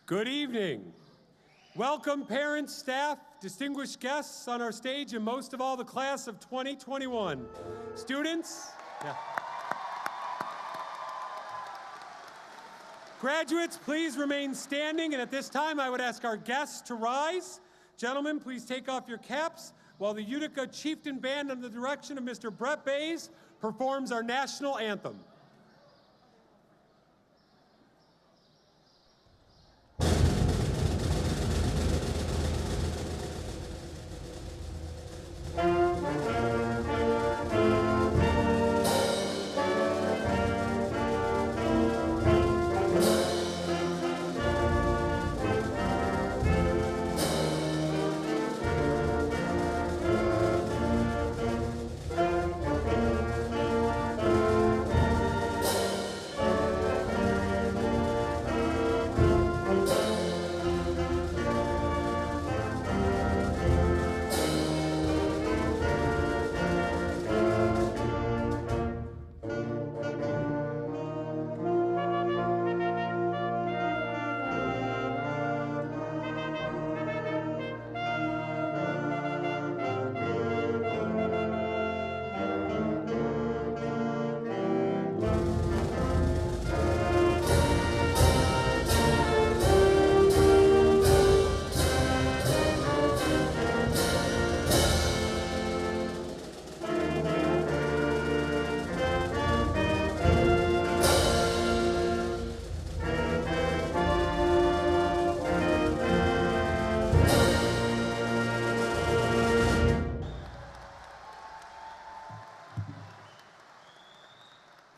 Good evening. Welcome parents, staff, distinguished guests on our stage, and most of all, the class of 2021. Students, Graduates, please remain standing, and at this time, I would ask our guests to rise. Gentlemen, please take off your caps while the Utica Chieftain Band under the direction of Mr. Brett Bays performs our national anthem.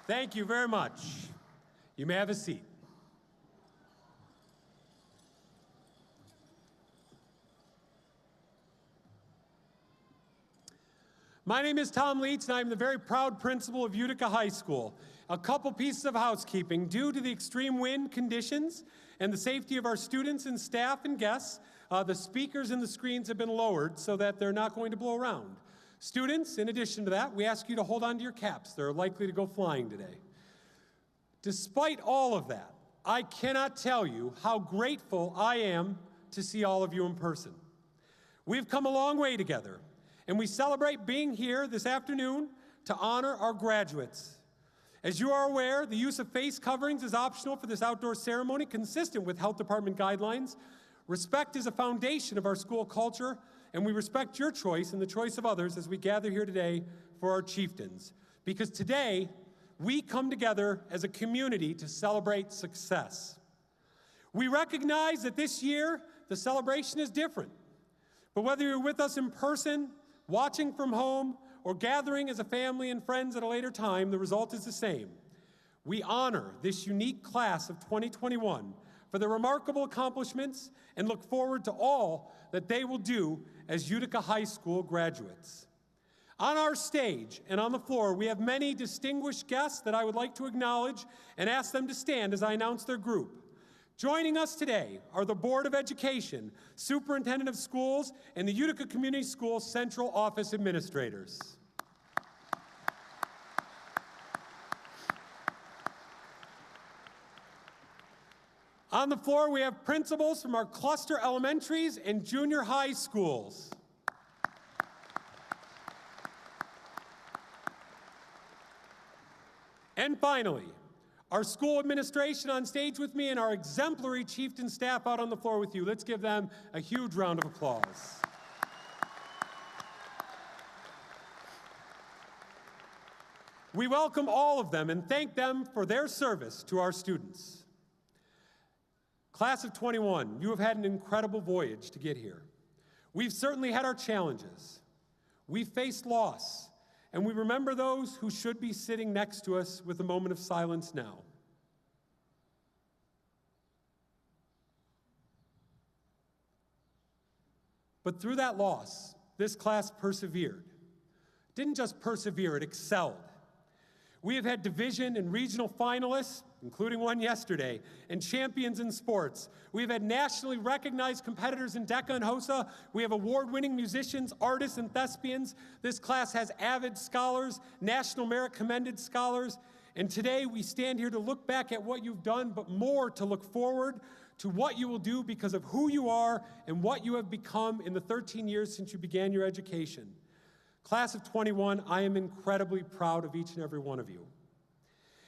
Thank you very much. You may have a seat. My name is Tom Leitz, and I'm the very proud principal of Utica High School. A couple pieces of housekeeping. Due to the extreme wind conditions and the safety of our students and staff and guests, the speakers and the screens have been lowered so that they're not going to blow around. Students, in addition to that, we ask you to hold on to your caps. They're likely to go flying today. Despite all of that, I cannot tell you how grateful I am to see all of you in person. We've come a long way together, and we celebrate being here this afternoon to honor our graduates. As you are aware, the use of face coverings is optional for this outdoor ceremony, consistent with health department guidelines. Respect is a foundation of our school culture, and we respect your choice and the choice of others as we gather here today for our chieftains. Because today, we come together as a community to celebrate success. We recognize that this year, the celebration is different. But whether you're with us in person, watching from home, or gathering as a family and friends at a later time, the result is the same. We honor this unique class of 2021 for their remarkable accomplishments and look forward to all that they will do as Utica High School graduates. On our stage and on the floor, we have many distinguished guests that I would like to acknowledge and ask them to stand as I announce their group. Joining us today are the Board of Education, Superintendent of Schools, and the Utica Community Schools Central Office Administrators. On the floor, we have principals from our cluster elementaries and junior high schools. And finally, our school administration on stage with me and our exemplary chieftain staff out on the floor with you. Let's give them a huge round of applause. We welcome all of them and thank them for their service to our students. Class of 21, you have had an incredible voyage to get here. We've certainly had our challenges. We've faced loss, and we remember those who should be sitting next to us with a moment of silence now. But through that loss, this class persevered. Didn't just persevere, it excelled. We have had division and regional finalists, including one yesterday, and champions in sports. We've had nationally recognized competitors in DECA and HOSA. We have award-winning musicians, artists, and thespians. This class has avid scholars, National Merit Commended scholars. And today we stand here to look back at what you've done, but more to look forward to what you will do because of who you are and what you have become in the 13 years since you began your education. Class of 21, I am incredibly proud of each and every one of you.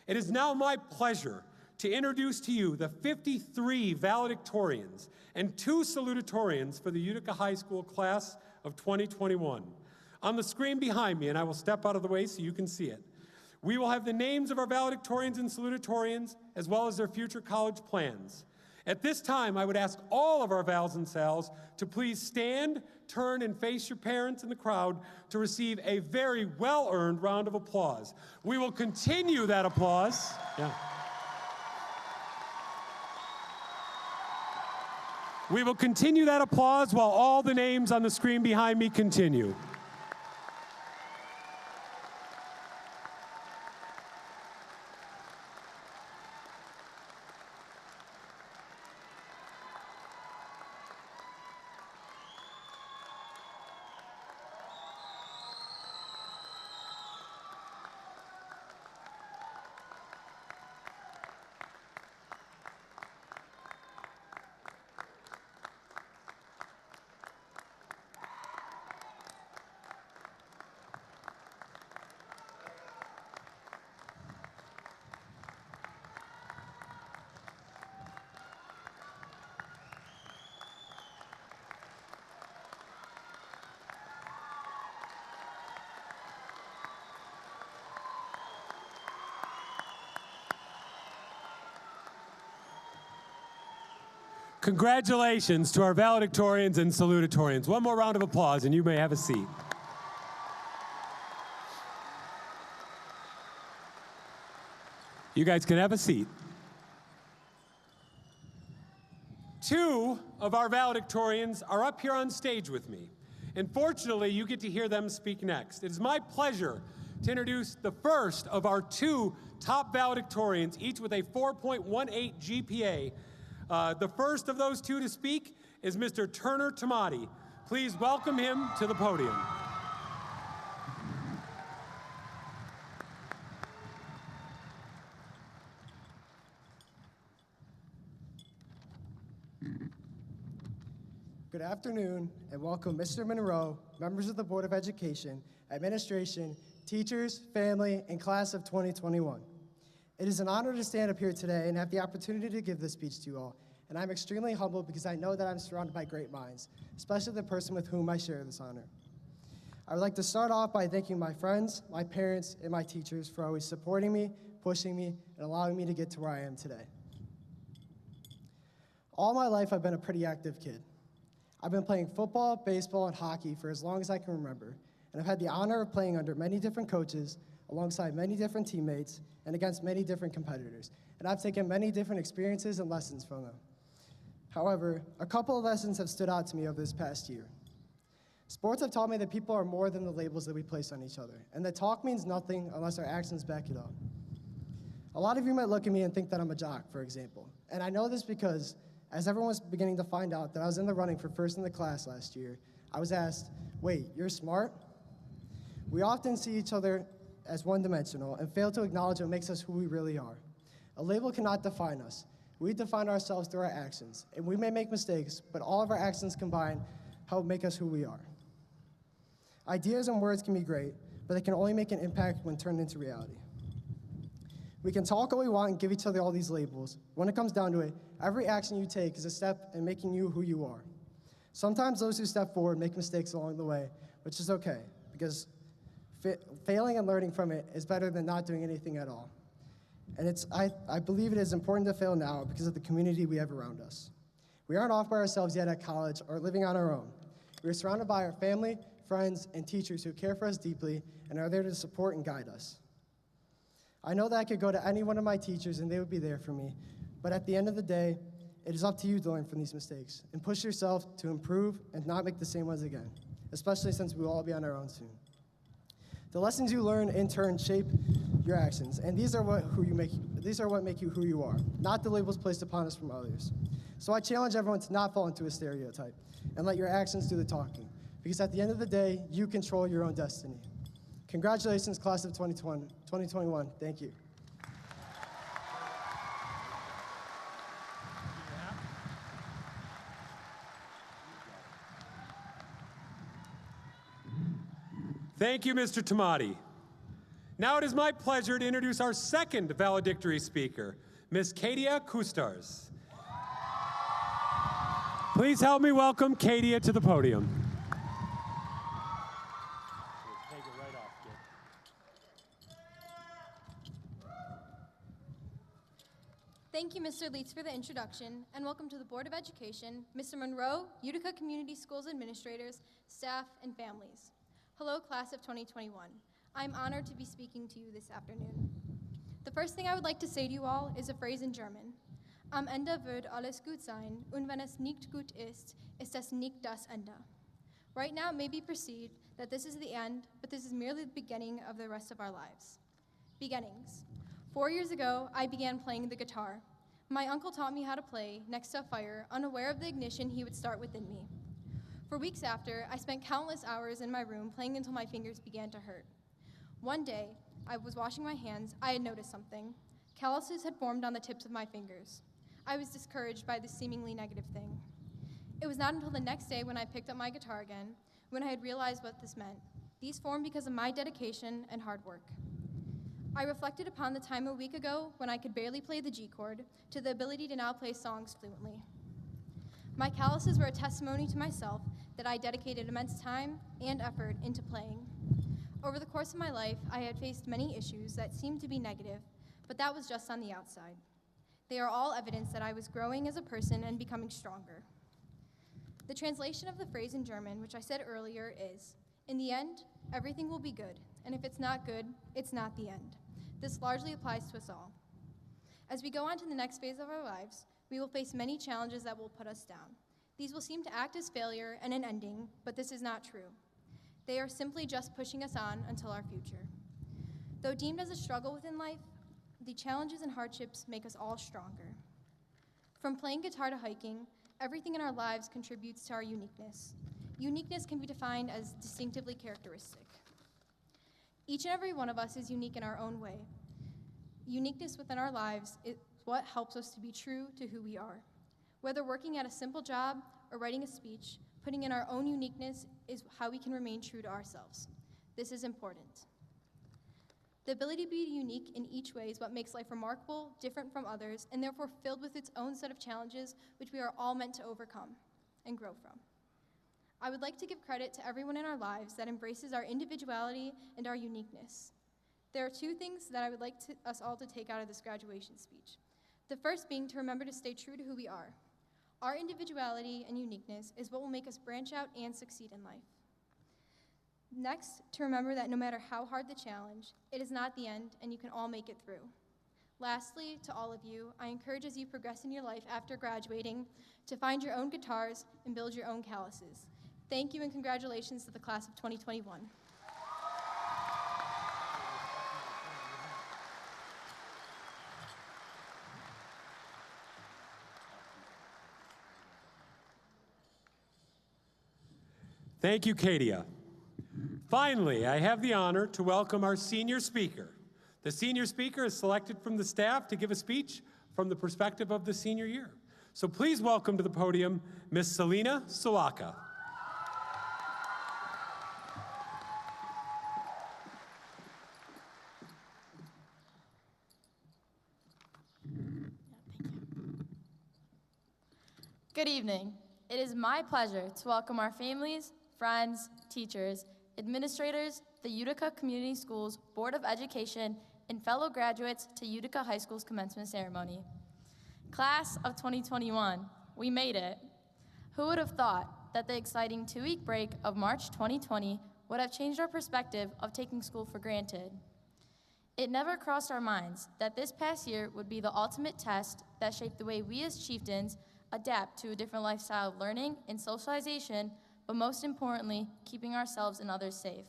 It is now my pleasure to introduce to you the 53 valedictorians and 2 salutatorians for the Utica High School class of 2021. On the screen behind me, and I will step out of the way so you can see it, we will have the names of our valedictorians and salutatorians, as well as their future college plans. At this time, I would ask all of our vals and sals to please stand, turn, and face your parents in the crowd to receive a very well-earned round of applause. We will continue that applause. Yeah. We will continue that applause while all the names on the screen behind me continue. Congratulations to our valedictorians and salutatorians. One more round of applause and you may have a seat. You guys can have a seat. 2 of our valedictorians are up here on stage with me. And fortunately, you get to hear them speak next. It is my pleasure to introduce the first of our 2 top valedictorians, each with a 4.18 GPA. The first of those 2 to speak is Mr. Turner Tamati. Please welcome him to the podium. Good afternoon, and welcome Mr. Monroe, members of the Board of Education, administration, teachers, family, and class of 2021. It is an honor to stand up here today and have the opportunity to give this speech to you all, and I'm extremely humbled because I know that I'm surrounded by great minds, especially the person with whom I share this honor. I would like to start off by thanking my friends, my parents, and my teachers for always supporting me, pushing me, and allowing me to get to where I am today. All my life, I've been a pretty active kid. I've been playing football, baseball, and hockey for as long as I can remember, and I've had the honor of playing under many different coaches, alongside many different teammates, and against many different competitors. And I've taken many different experiences and lessons from them. However, a couple of lessons have stood out to me over this past year. Sports have taught me that people are more than the labels that we place on each other, and that talk means nothing unless our actions back it up. A lot of you might look at me and think that I'm a jock, for example. And I know this because, as everyone was beginning to find out that I was in the running for first in the class last year, I was asked, "Wait, you're smart?" We often see each other as one-dimensional and fail to acknowledge what makes us who we really are. A label cannot define us. We define ourselves through our actions, and we may make mistakes, but all of our actions combined help make us who we are. Ideas and words can be great, but they can only make an impact when turned into reality. We can talk all we want and give each other all these labels. When it comes down to it, every action you take is a step in making you who you are. Sometimes those who step forward make mistakes along the way, which is okay, because failing and learning from it is better than not doing anything at all. And I believe it is important to fail now because of the community we have around us. We aren't off by ourselves yet at college or living on our own. We are surrounded by our family, friends, and teachers who care for us deeply and are there to support and guide us. I know that I could go to any one of my teachers and they would be there for me, but at the end of the day, it is up to you to learn from these mistakes and push yourself to improve and not make the same ones again, especially since we will all be on our own soon. The lessons you learn in turn shape your actions, and these are what make you who you are, not the labels placed upon us from others. So I challenge everyone to not fall into a stereotype and let your actions do the talking, because at the end of the day, you control your own destiny. Congratulations, class of 2021. Thank you. Thank you, Mr. Tamati. Now it is my pleasure to introduce our second valedictory speaker, Ms. Katia Kustars. Please help me welcome Katia to the podium. Take it right off, kid. Thank you, Mr. Leitz, for the introduction, and welcome to the Board of Education, Mr. Monroe, Utica Community Schools administrators, staff, and families. Hello, class of 2021. I'm honored to be speaking to you this afternoon. The first thing I would like to say to you all is a phrase in German. Am Ende wird alles gut sein, und wenn es nicht gut ist, ist es nicht das Ende. Right now, it may be perceived that this is the end, but this is merely the beginning of the rest of our lives. Beginnings. 4 years ago, I began playing the guitar. My uncle taught me how to play next to a fire, unaware of the ignition he would start within me. For weeks after, I spent countless hours in my room playing until my fingers began to hurt. One day, I was washing my hands. I had noticed something. Calluses had formed on the tips of my fingers. I was discouraged by this seemingly negative thing. It was not until the next day when I picked up my guitar again, when I had realized what this meant. These formed because of my dedication and hard work. I reflected upon the time a week ago when I could barely play the G chord to the ability to now play songs fluently. My calluses were a testimony to myself that I dedicated immense time and effort into playing. Over the course of my life, I had faced many issues that seemed to be negative, but that was just on the outside. They are all evidence that I was growing as a person and becoming stronger. The translation of the phrase in German, which I said earlier, is, in the end, everything will be good, and if it's not good, it's not the end. This largely applies to us all. As we go on to the next phase of our lives, we will face many challenges that will put us down. These will seem to act as failure and an ending, but this is not true. They are simply just pushing us on until our future. Though deemed as a struggle within life, the challenges and hardships make us all stronger. From playing guitar to hiking, everything in our lives contributes to our uniqueness. Uniqueness can be defined as distinctively characteristic. Each and every one of us is unique in our own way. Uniqueness within our lives is what helps us to be true to who we are. Whether working at a simple job or writing a speech, putting in our own uniqueness is how we can remain true to ourselves. This is important. The ability to be unique in each way is what makes life remarkable, different from others, and therefore filled with its own set of challenges which we are all meant to overcome and grow from. I would like to give credit to everyone in our lives that embraces our individuality and our uniqueness. There are two things that I would like us all to take out of this graduation speech. The first being to remember to stay true to who we are. Our individuality and uniqueness is what will make us branch out and succeed in life. Next, to remember that no matter how hard the challenge, it is not the end and you can all make it through. Lastly, to all of you, I encourage as you progress in your life after graduating to find your own guitars and build your own calluses. Thank you and congratulations to the class of 2021. Thank you, Katia. Finally, I have the honor to welcome our senior speaker. The senior speaker is selected from the staff to give a speech from the perspective of the senior year. So please welcome to the podium, Ms. Selena Sawaka. Good evening. It is my pleasure to welcome our families, friends, teachers, administrators, the Utica Community Schools Board of Education, and fellow graduates to Utica High School's commencement ceremony. Class of 2021, we made it. Who would have thought that the exciting 2-week break of March 2020 would have changed our perspective of taking school for granted? It never crossed our minds that this past year would be the ultimate test that shaped the way we as chieftains adapt to a different lifestyle of learning and socialization, but most importantly, keeping ourselves and others safe.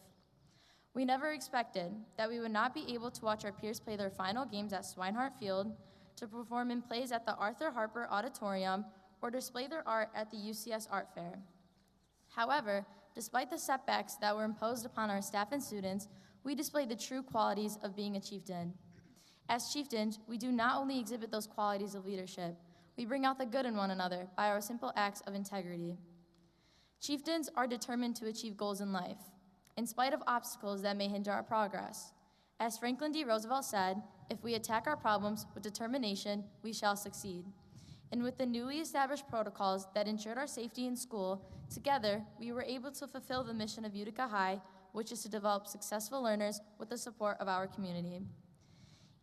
We never expected that we would not be able to watch our peers play their final games at Swinehart Field, to perform in plays at the Arthur Harper Auditorium, or display their art at the UCS Art Fair. However, despite the setbacks that were imposed upon our staff and students, we displayed the true qualities of being a chieftain. As chieftains, we do not only exhibit those qualities of leadership, we bring out the good in one another by our simple acts of integrity. Chieftains are determined to achieve goals in life. in spite of obstacles that may hinder our progress. As Franklin D. Roosevelt said, if we attack our problems with determination, we shall succeed. And with the newly established protocols that ensured our safety in school, together we were able to fulfill the mission of Utica High, which is to develop successful learners with the support of our community.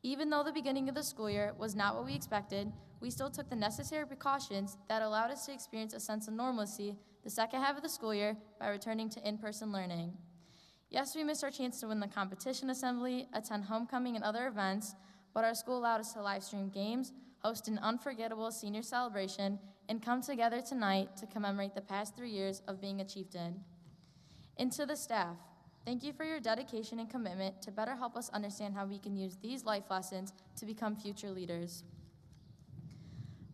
Even though the beginning of the school year was not what we expected, we still took the necessary precautions that allowed us to experience a sense of normalcy the second half of the school year by returning to in-person learning. Yes, we missed our chance to win the competition assembly, attend homecoming and other events, but our school allowed us to live stream games, host an unforgettable senior celebration, and come together tonight to commemorate the past 3 years of being a chieftain. And to the staff, thank you for your dedication and commitment to better help us understand how we can use these life lessons to become future leaders.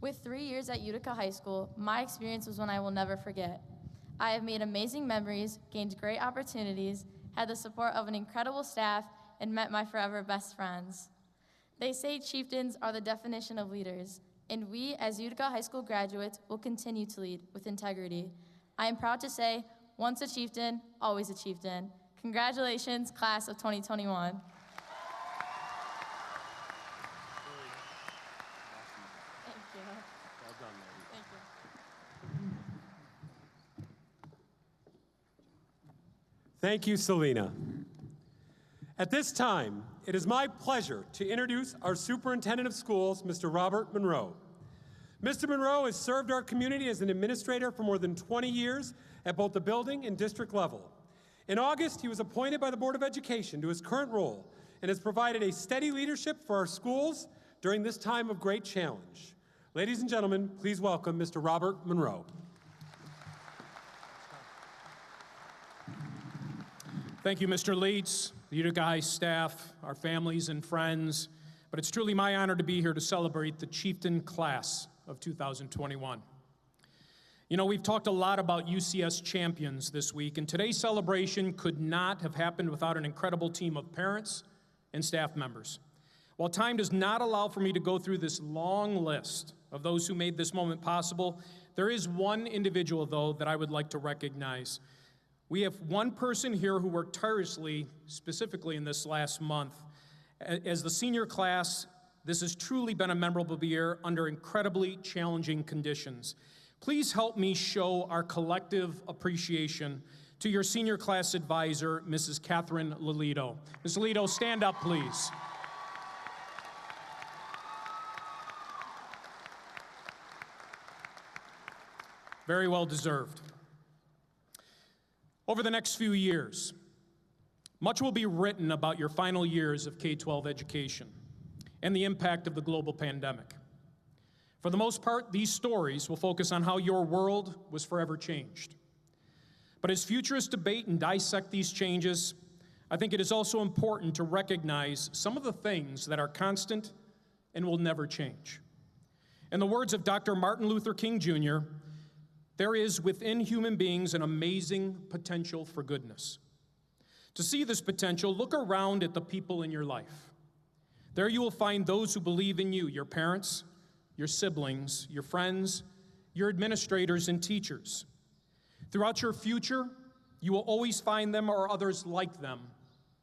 With 3 years at Utica High School, my experience was one I will never forget. I have made amazing memories, gained great opportunities, had the support of an incredible staff, and met my forever best friends. They say chieftains are the definition of leaders, and we, as Utica High School graduates, will continue to lead with integrity. I am proud to say, once a chieftain, always a chieftain. Congratulations, class of 2021. Thank you. Well done, lady. Thank you. Thank you, Selena. At this time, it is my pleasure to introduce our Superintendent of Schools, Mr. Robert Monroe. Mr. Monroe has served our community as an administrator for more than 20 years at both the building and district level. In August, he was appointed by the Board of Education to his current role and has provided a steady leadership for our schools during this time of great challenge. Ladies and gentlemen, please welcome Mr. Robert Monroe. Thank you, Mr. Leitz, the Utica High staff, our families and friends, but it's truly my honor to be here to celebrate the Chieftain class of 2021. You know, we've talked a lot about UCS champions this week, and today's celebration could not have happened without an incredible team of parents and staff members. While time does not allow for me to go through this long list of those who made this moment possible, there is one individual, though, that I would like to recognize. We have one person here who worked tirelessly, specifically in this last month. As the senior class, this has truly been a memorable year under incredibly challenging conditions. Please help me show our collective appreciation to your senior class advisor, Mrs. Catherine Lolito. Ms. Lolito, stand up, please. Very well deserved. Over the next few years, much will be written about your final years of K-12 education and the impact of the global pandemic. For the most part, these stories will focus on how your world was forever changed. But as futurists debate and dissect these changes, I think it is also important to recognize some of the things that are constant and will never change. In the words of Dr. Martin Luther King Jr., there is within human beings an amazing potential for goodness. To see this potential, look around at the people in your life. There you will find those who believe in you, your parents, your siblings, your friends, your administrators and teachers. Throughout your future, you will always find them or others like them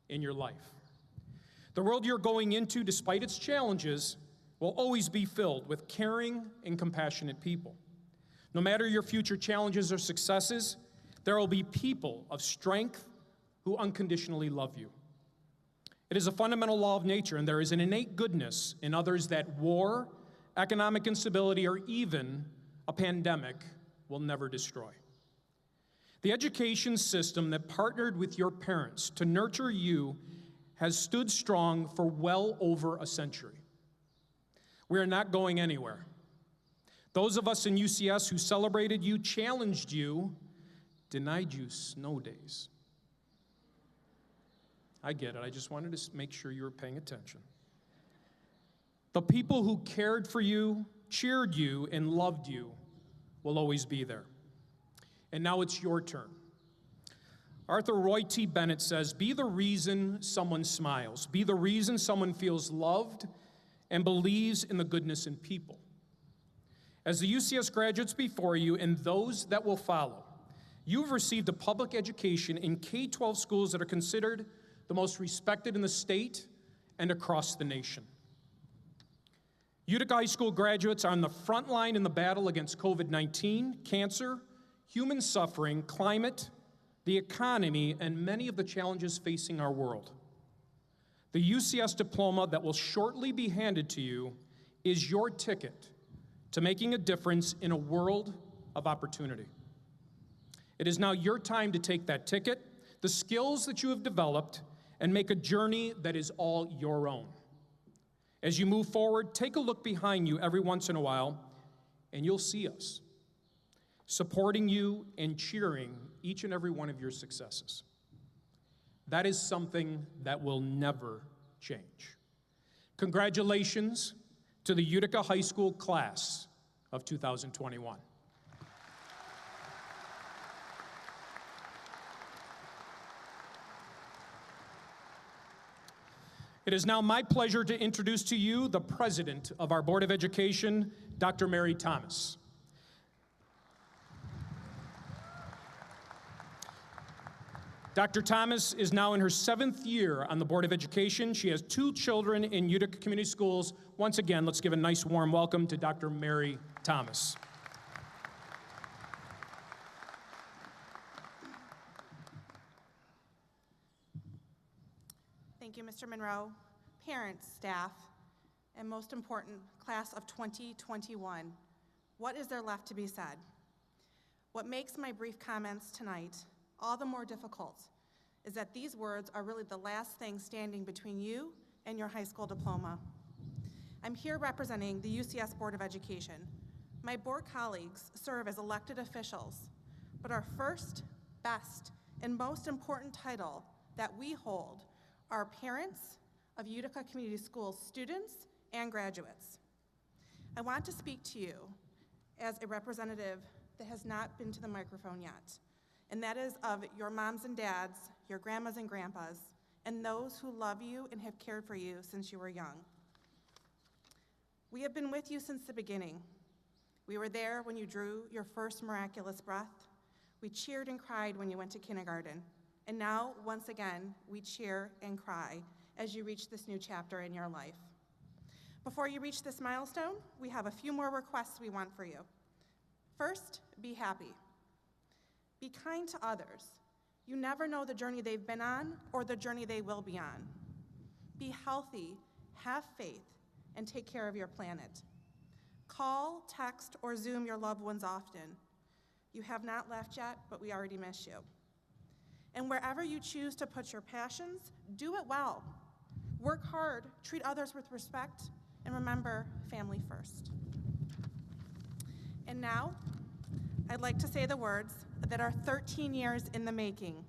in your life. The world you're going into, despite its challenges, will always be filled with caring and compassionate people. No matter your future challenges or successes, there will be people of strength who unconditionally love you. It is a fundamental law of nature, and there is an innate goodness in others that war, economic instability, or even a pandemic will never destroy. The education system that partnered with your parents to nurture you has stood strong for well over a century. We are not going anywhere. Those of us in UCS who celebrated you, challenged you, denied you snow days. I get it. I just wanted to make sure you were paying attention. The people who cared for you, cheered you, and loved you will always be there. And now it's your turn. Arthur Roy T. Bennett says, "Be the reason someone smiles. Be the reason someone feels loved and believes in the goodness in people." As the UCS graduates before you and those that will follow, You've received a public education in K-12 schools that are considered the most respected in the state and across the nation. Utica High School graduates are on the front line in the battle against COVID-19, cancer, human suffering, climate, the economy, and many of the challenges facing our world. The UCS diploma that will shortly be handed to you is your ticket to making a difference in a world of opportunity. It is now your time to take that ticket, the skills that you have developed, and make a journey that is all your own. As you move forward, take a look behind you every once in a while, and you'll see us supporting you and cheering each and every one of your successes. That is something that will never change. Congratulations to the Utica High School class of 2021. It is now my pleasure to introduce to you the president of our Board of Education, Dr. Mary Thomas. Dr. Thomas is now in her 7th year on the Board of Education. She has 2 children in Utica Community Schools. Once again, let's give a nice warm welcome to Dr. Mary Thomas. Thank you, Mr. Monroe, parents, staff, and most important, class of 2021. What is there left to be said? What makes my brief comments tonight all the more difficult is that these words are really the last thing standing between you and your high school diploma. I'm here representing the UCS Board of Education. My board colleagues serve as elected officials, but our first, best, and most important title that we hold are parents of Utica Community Schools students and graduates. I want to speak to you as a representative that has not been to the microphone yet, and that is of your moms and dads, your grandmas and grandpas, and those who love you and have cared for you since you were young. We have been with you since the beginning. We were there when you drew your first miraculous breath. We cheered and cried when you went to kindergarten. And now, once again, we cheer and cry as you reach this new chapter in your life. Before you reach this milestone, we have a few more requests we want for you. First, be happy. Be kind to others. You never know the journey they've been on or the journey they will be on. Be healthy, have faith, and take care of your planet. Call, text, or Zoom your loved ones often. You have not left yet, but we already miss you. And wherever you choose to put your passions, do it well. Work hard, treat others with respect, and remember, family first. And now, I'd like to say the words that are 13 years in the making.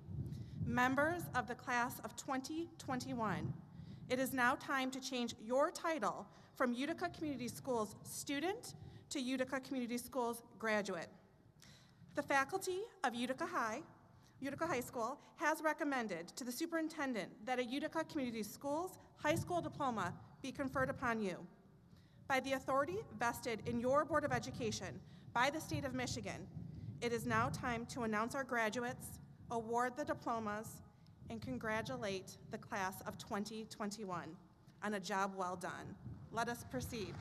Members of the class of 2021, it is now time to change your title from Utica Community Schools student to Utica Community Schools graduate. The faculty of Utica High School has recommended to the superintendent that a Utica Community Schools high school diploma be conferred upon you. By the authority vested in your Board of Education by the state of Michigan, it is now time to announce our graduates, award the diplomas, and congratulate the class of 2021 on a job well done. Let us proceed.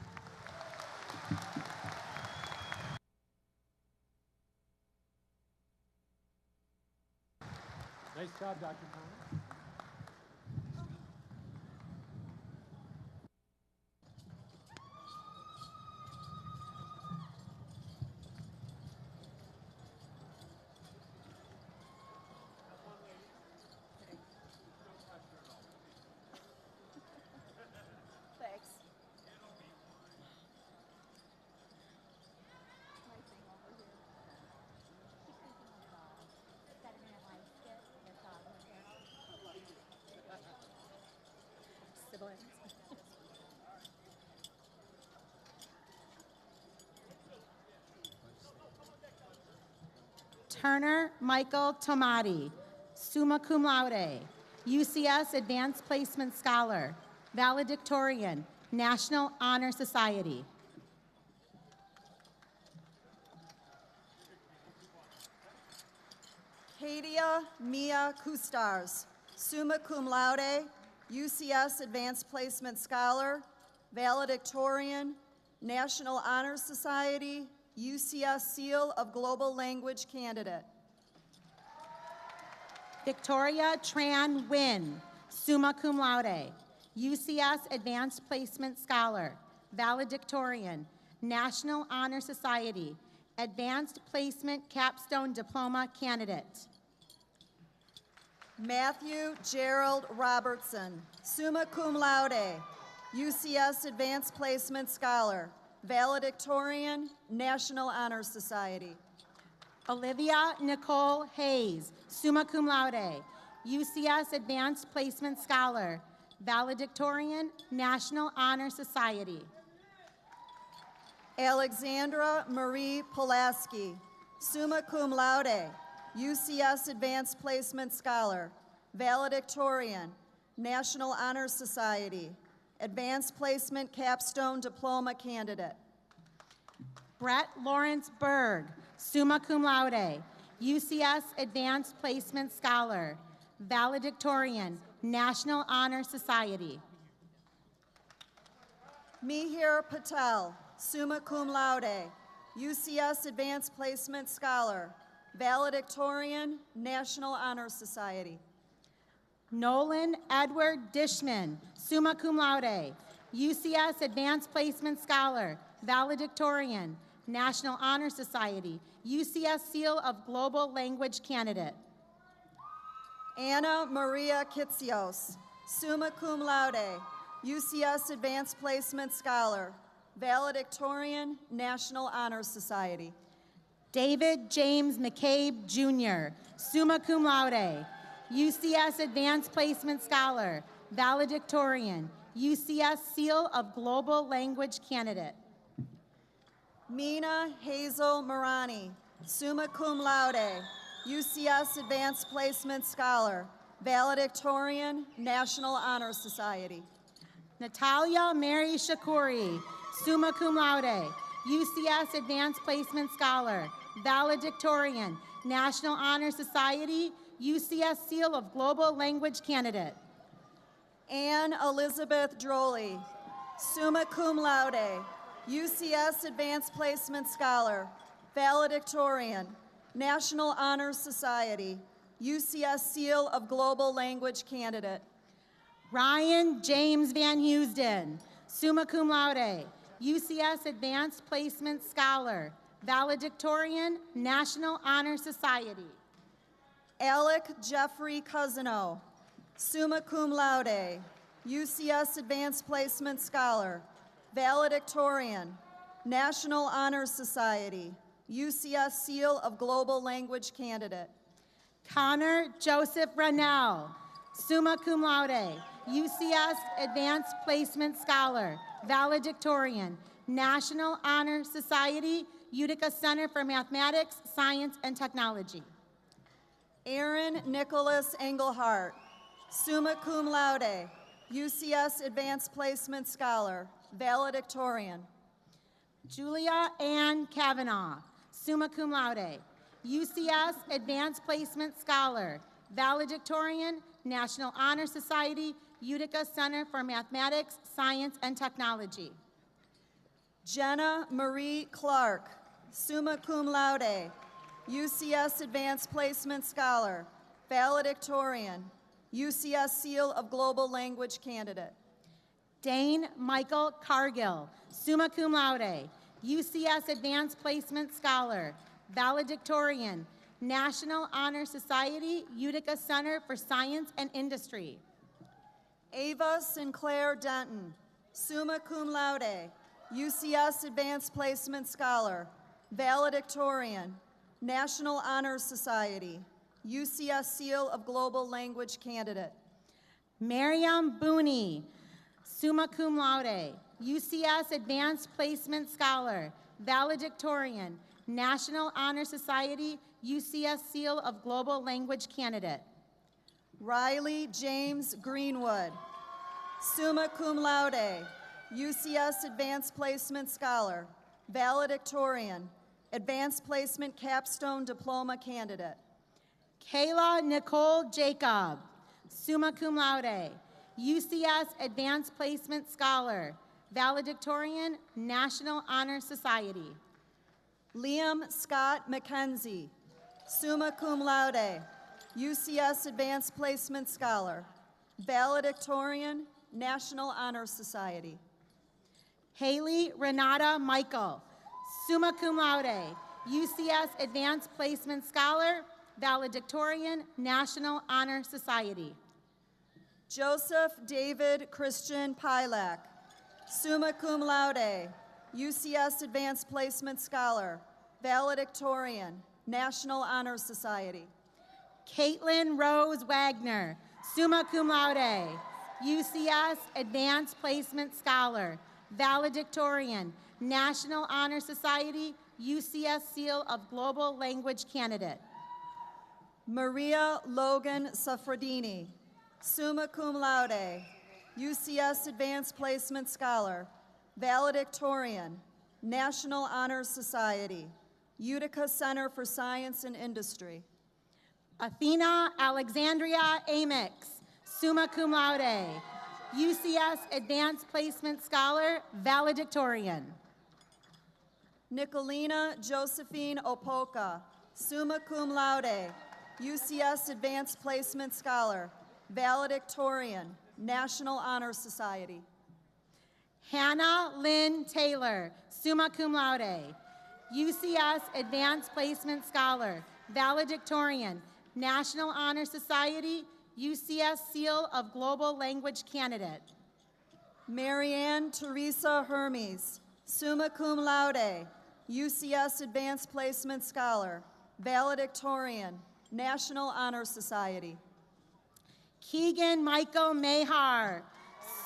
Nice job, Dr. Thomas. Thanks. Turner Michael Tomati, summa cum laude, UCS Advanced Placement Scholar, valedictorian, National Honor Society. Hadia Mia Custars, summa cum laude, UCS Advanced Placement Scholar, valedictorian, National Honor Society, UCS Seal of Global Language candidate. Victoria Tran Nguyen, summa cum laude, UCS Advanced Placement Scholar, valedictorian, National Honor Society, Advanced Placement Capstone Diploma candidate. Matthew Gerald Robertson, summa cum laude, UCS Advanced Placement Scholar, valedictorian, National Honor Society. Olivia Nicole Hayes, summa cum laude, UCS Advanced Placement Scholar, valedictorian, National Honor Society. Alexandra Marie Pulaski, summa cum laude, UCS Advanced Placement Scholar, valedictorian, National Honor Society, Advanced Placement Capstone Diploma candidate. Brett Lawrence Berg, summa cum laude, UCS Advanced Placement Scholar, valedictorian, National Honor Society. Mihir Patel, summa cum laude, UCS Advanced Placement Scholar, valedictorian, National Honor Society. Nolan Edward Dishman, summa cum laude, UCS Advanced Placement Scholar, valedictorian, National Honor Society, UCS Seal of Global Language candidate. Anna Maria Kitsios, summa cum laude, UCS Advanced Placement Scholar, valedictorian, National Honor Society. David James McCabe Jr., summa cum laude, UCS Advanced Placement Scholar, valedictorian, UCS Seal of Global Language candidate. Mina Hazel Marani, summa cum laude, UCS Advanced Placement Scholar, valedictorian, National Honor Society. Natalia Mary Shakuri, summa cum laude, UCS Advanced Placement Scholar, valedictorian, National Honor Society, UCS Seal of Global Language candidate. Anne Elizabeth Droley, summa cum laude, UCS Advanced Placement Scholar, valedictorian, National Honor Society, UCS Seal of Global Language candidate. Ryan James Van Housden, summa cum laude, UCS Advanced Placement Scholar, valedictorian, National Honor Society. Alec Jeffrey Cousino, summa cum laude, UCS Advanced Placement Scholar, valedictorian, National Honor Society, UCS Seal of Global Language candidate. Connor Joseph Rennell, summa cum laude, UCS Advanced Placement Scholar, valedictorian, National Honor Society, Utica Center for Mathematics, Science, and Technology. Aaron Nicholas Engelhart, summa cum laude, UCS Advanced Placement Scholar, valedictorian. Julia Ann Kavanaugh, summa cum laude, UCS Advanced Placement Scholar, valedictorian, National Honor Society, Utica Center for Mathematics, Science, and Technology. Jenna Marie Clark, summa cum laude, UCS Advanced Placement Scholar, valedictorian, UCS Seal of Global Language candidate. Dane Michael Cargill, summa cum laude, UCS Advanced Placement Scholar, valedictorian, National Honor Society, Utica Center for Science and Industry. Ava Sinclair Denton, summa cum laude, UCS Advanced Placement Scholar, valedictorian, National Honor Society, UCS Seal of Global Language candidate. Miriam Booney, summa cum laude, UCS Advanced Placement Scholar, valedictorian, National Honor Society, UCS Seal of Global Language candidate. Riley James Greenwood, summa cum laude, UCS Advanced Placement Scholar, valedictorian, Advanced Placement Capstone Diploma candidate. Kayla Nicole Jacob, summa cum laude, UCS Advanced Placement Scholar, valedictorian, National Honor Society. Liam Scott McKenzie, summa cum laude, UCS Advanced Placement Scholar, valedictorian, National Honor Society. Haley Renata Michael, summa cum laude, UCS Advanced Placement Scholar, valedictorian, National Honor Society. Joseph David Christian Pilak, summa cum laude, UCS Advanced Placement Scholar, valedictorian, National Honor Society. Caitlin Rose Wagner, summa cum laude, UCS Advanced Placement Scholar, valedictorian, National Honor Society, UCS Seal of Global Language Candidate. Maria Logan Safradini, summa cum laude, UCS Advanced Placement Scholar, valedictorian, National Honor Society, Utica Center for Science and Industry. Athena Alexandria Amix, summa cum laude, UCS Advanced Placement Scholar, valedictorian. Nicolina Josephine Opoka, summa cum laude, UCS Advanced Placement Scholar, valedictorian, National Honor Society. Hannah Lynn Taylor, summa cum laude, UCS Advanced Placement Scholar, valedictorian, National Honor Society, UCS Seal of Global Language Candidate. Marianne Teresa Hermes, summa cum laude, UCS Advanced Placement Scholar, valedictorian, National Honor Society. Keegan Michael Mahar,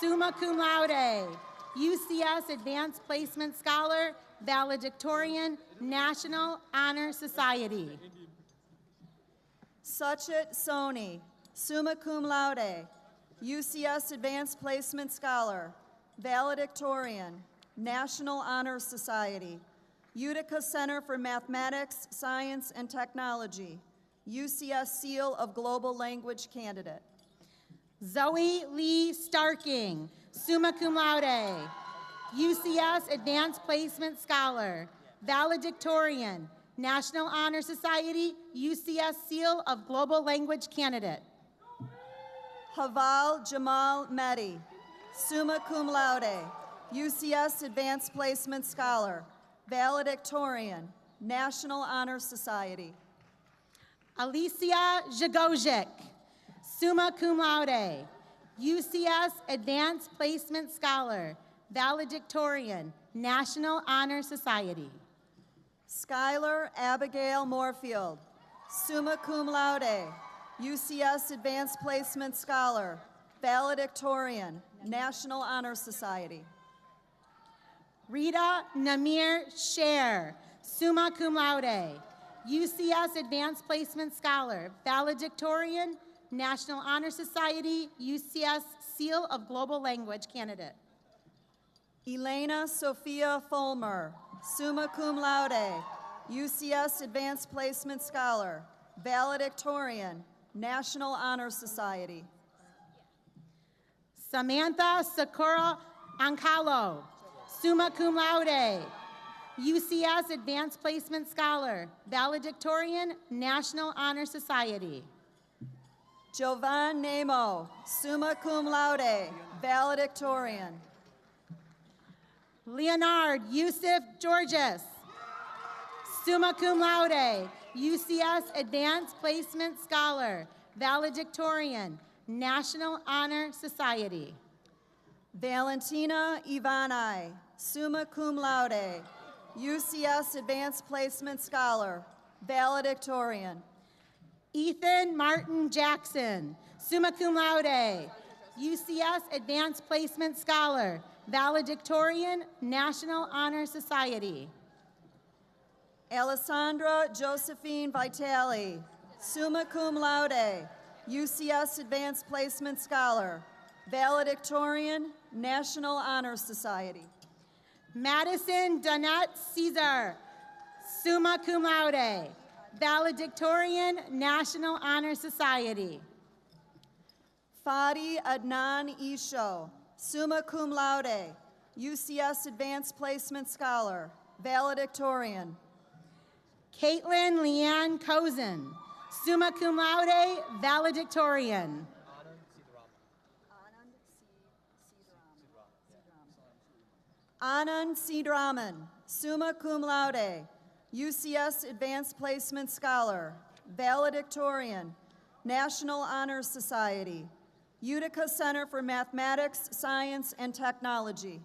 summa cum laude, UCS Advanced Placement Scholar, valedictorian, National Honor Society. Sachit Soni, summa cum laude, UCS Advanced Placement Scholar, valedictorian, National Honor Society, Utica Center for Mathematics, Science, and Technology, UCS Seal of Global Language Candidate. Zoe Lee Starking, summa cum laude, UCS Advanced Placement Scholar, valedictorian, National Honor Society, UCS Seal of Global Language Candidate. Haval Jamal Mehdi, summa cum laude, UCS Advanced Placement Scholar, valedictorian, National Honor Society. Alicia Zagojic, summa cum laude, UCS Advanced Placement Scholar, valedictorian, National Honor Society. Skylar Abigail Moorfield, summa cum laude, UCS Advanced Placement Scholar, valedictorian, National Honor Society. Rita Namir Sher, summa cum laude, UCS Advanced Placement Scholar, valedictorian, National Honor Society, UCS Seal of Global Language Candidate. Elena Sophia Fulmer, summa cum laude, UCS Advanced Placement Scholar, valedictorian, National Honor Society. Samantha Sakura Ancalo, summa cum laude, UCS Advanced Placement Scholar, valedictorian, National Honor Society. Jovan Nemo, summa cum laude, valedictorian. Leonard Yusuf Georges, summa cum laude, UCS Advanced Placement Scholar, valedictorian, National Honor Society. Valentina Ivanai, summa cum laude, UCS Advanced Placement Scholar, valedictorian. Ethan Martin Jackson, summa cum laude, UCS Advanced Placement Scholar, valedictorian, National Honor Society. Alessandra Josephine Vitale, summa cum laude, UCS Advanced Placement Scholar, valedictorian, National Honor Society. Madison Donette Caesar, summa cum laude, valedictorian, National Honor Society. Fadi Adnan Isho, summa cum laude, UCS Advanced Placement Scholar, valedictorian. Caitlin Leanne Cozen, summa cum laude, valedictorian. Anand Sidraman, summa cum laude, UCS Advanced Placement Scholar, valedictorian, National Honor Society, Utica Center for Mathematics, Science, and Technology.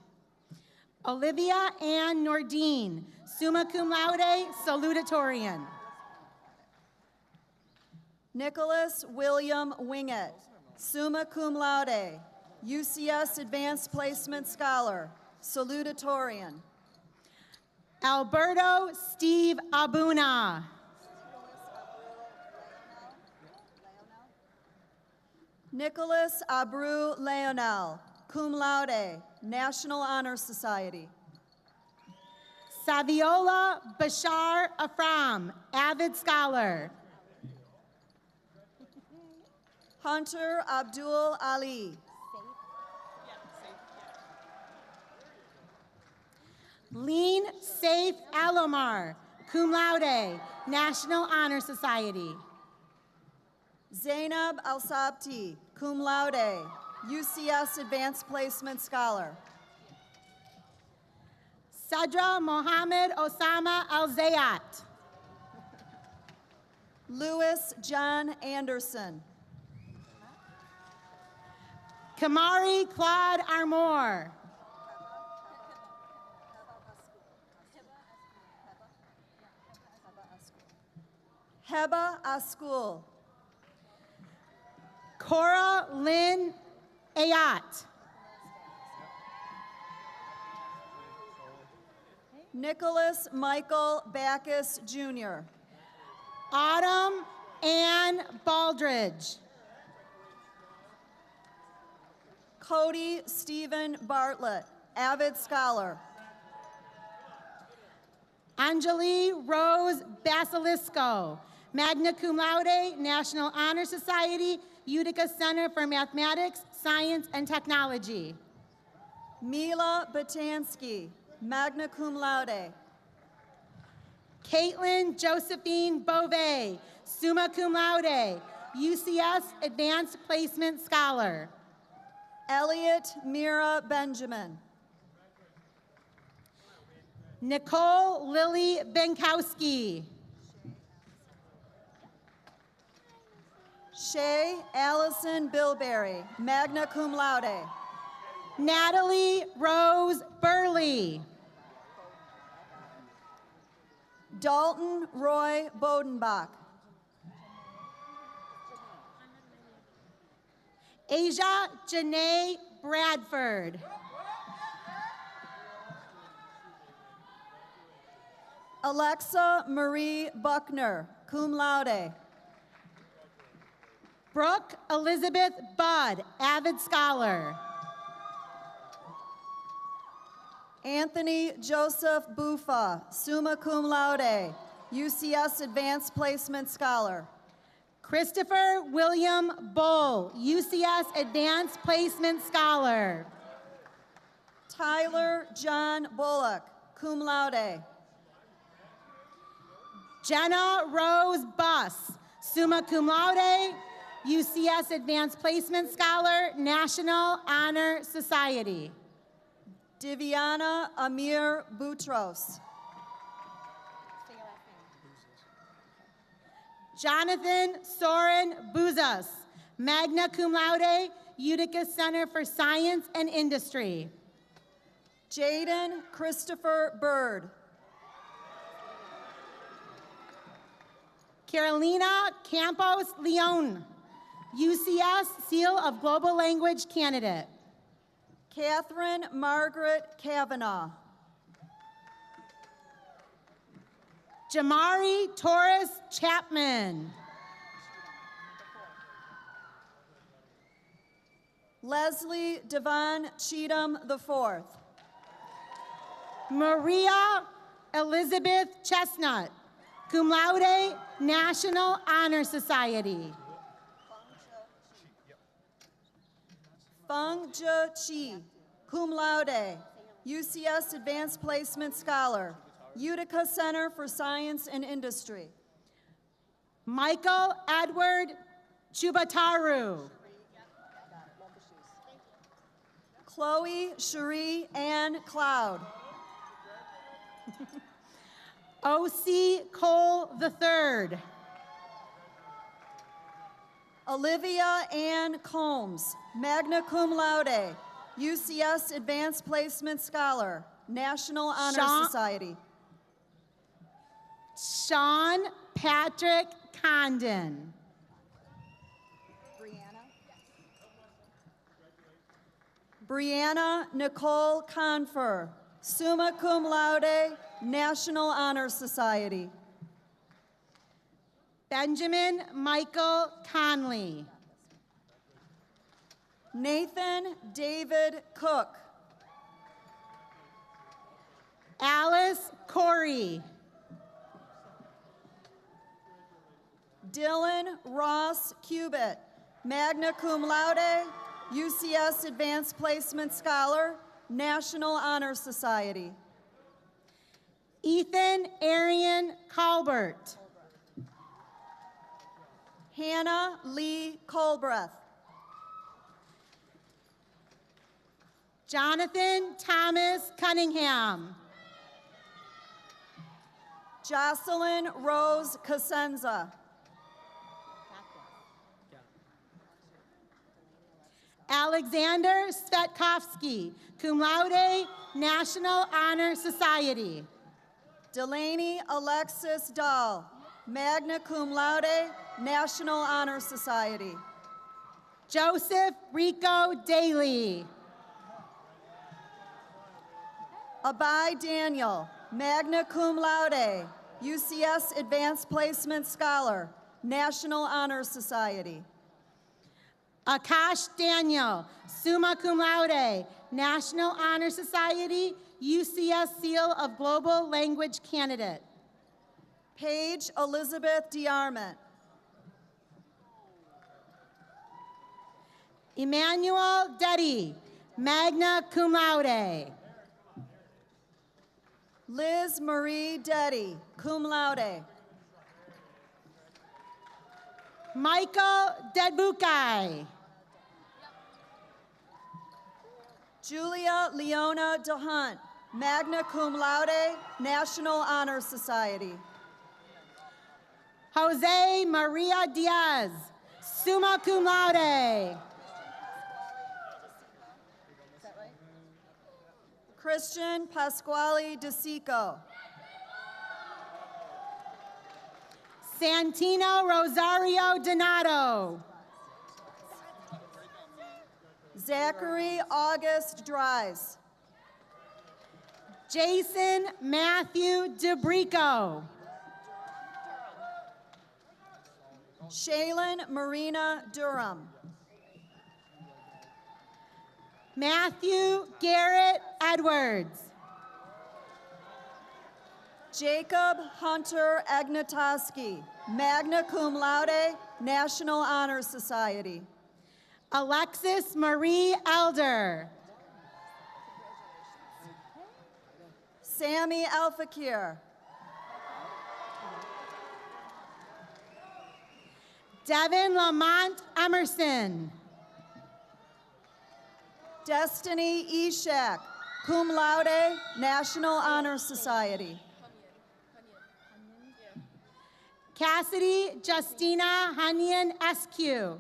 Olivia Ann Nordine, summa cum laude, salutatorian. Nicholas William Wingett, summa cum laude, UCS Advanced Placement Scholar, salutatorian. Alberto Steve Abuna. Nicholas Abreu Leonel, cum laude, National Honor Society. Saviola Bashar Afram, avid scholar. Hunter Abdul Ali. Lean Saif Alomar, cum laude, National Honor Society. Zainab Al-Sabti, cum laude, UCS Advanced Placement Scholar. Sadra Mohammed Osama Al-Zayat. Louis John Anderson. Kamari Claude Armour. Heba Askul. Cora Lynn Ayat. Nicholas Michael Backus, Jr. Autumn Ann Baldridge. Cody Stephen Bartlett, avid scholar. Anjali Rose Basilisco, magna cum laude, National Honor Society, Utica Center for Mathematics, Science, and Technology. Mila Batansky, magna cum laude. Caitlin Josephine Bove, summa cum laude, UCS Advanced Placement Scholar. Elliot Mira Benjamin. Nicole Lily Benkowski. Shay Allison Bilberry, magna cum laude. Natalie Rose Burley. Dalton Roy Bodenbach. Asia Janae Bradford. Alexa Marie Buckner, cum laude. Brooke Elizabeth Budd, avid scholar. Anthony Joseph Buffa, summa cum laude, UCS Advanced Placement Scholar. Christopher William Bull, UCS Advanced Placement Scholar. Tyler John Bullock, cum laude. Jenna Rose Buss, summa cum laude, UCS Advanced Placement Scholar, National Honor Society. Diviana Amir Boutros. Jonathan Soren Buzas, magna cum laude, Utica Center for Science and Industry. Jaden Christopher Bird. Carolina Campos Leon, UCS Seal of Global Language candidate. Catherine Margaret Kavanaugh. Jamari Torres Chapman. Leslie Devon Cheatham IV. Maria Elizabeth Chestnut, Cum laude, National Honor Society. Feng Zhe Qi, cum laude, UCS Advanced Placement Scholar, Utica Center for Science and Industry. Michael Edward Chubataru. Chloe Cherie Ann Cloud. O.C. Cole III. Olivia Ann Combs, magna cum laude, UCS Advanced Placement Scholar, National Honor Sean- Society. Sean Patrick Condon. Brianna Nicole Confer, summa cum laude, National Honor Society. Benjamin Michael Conley. Nathan David Cook. Alice Corey. Dylan Ross Cubitt, magna cum laude, UCS Advanced Placement Scholar, National Honor Society. Ethan Arian Colbert. Hannah Lee Colbreth. Jonathan Thomas Cunningham. Jocelyn Rose Cosenza. Alexander Svetkovsky, cum laude, National Honor Society. Delaney Alexis Dahl, magna cum laude, National Honor Society. Joseph Rico Daly. Abai Daniel, magna cum laude, UCS Advanced Placement Scholar, National Honor Society. Akash Daniel, summa cum laude, National Honor Society, UCS Seal of Global Language Candidate. Paige Elizabeth DeArmond. Emmanuel Deddy, magna cum laude. Liz Marie Deddy, cum laude. Michael Dedbukai. Julia Leona DeHunt, magna cum laude, National Honor Society. Jose Maria Diaz, summa cum laude. Christian Pasquale DeSico. Santino Rosario Donato. Zachary August Dries. Jason Matthew DeBrico. Shaylin Marina Durham. Matthew Garrett Edwards. Jacob Hunter Agnatoski, magna cum laude, National Honor Society. Alexis Marie Elder. Sammy Alfakir. Devin Lamont Emerson. Destiny Eshak, cum laude, National Honor Society. Cassidy Justina Hunyan SQ,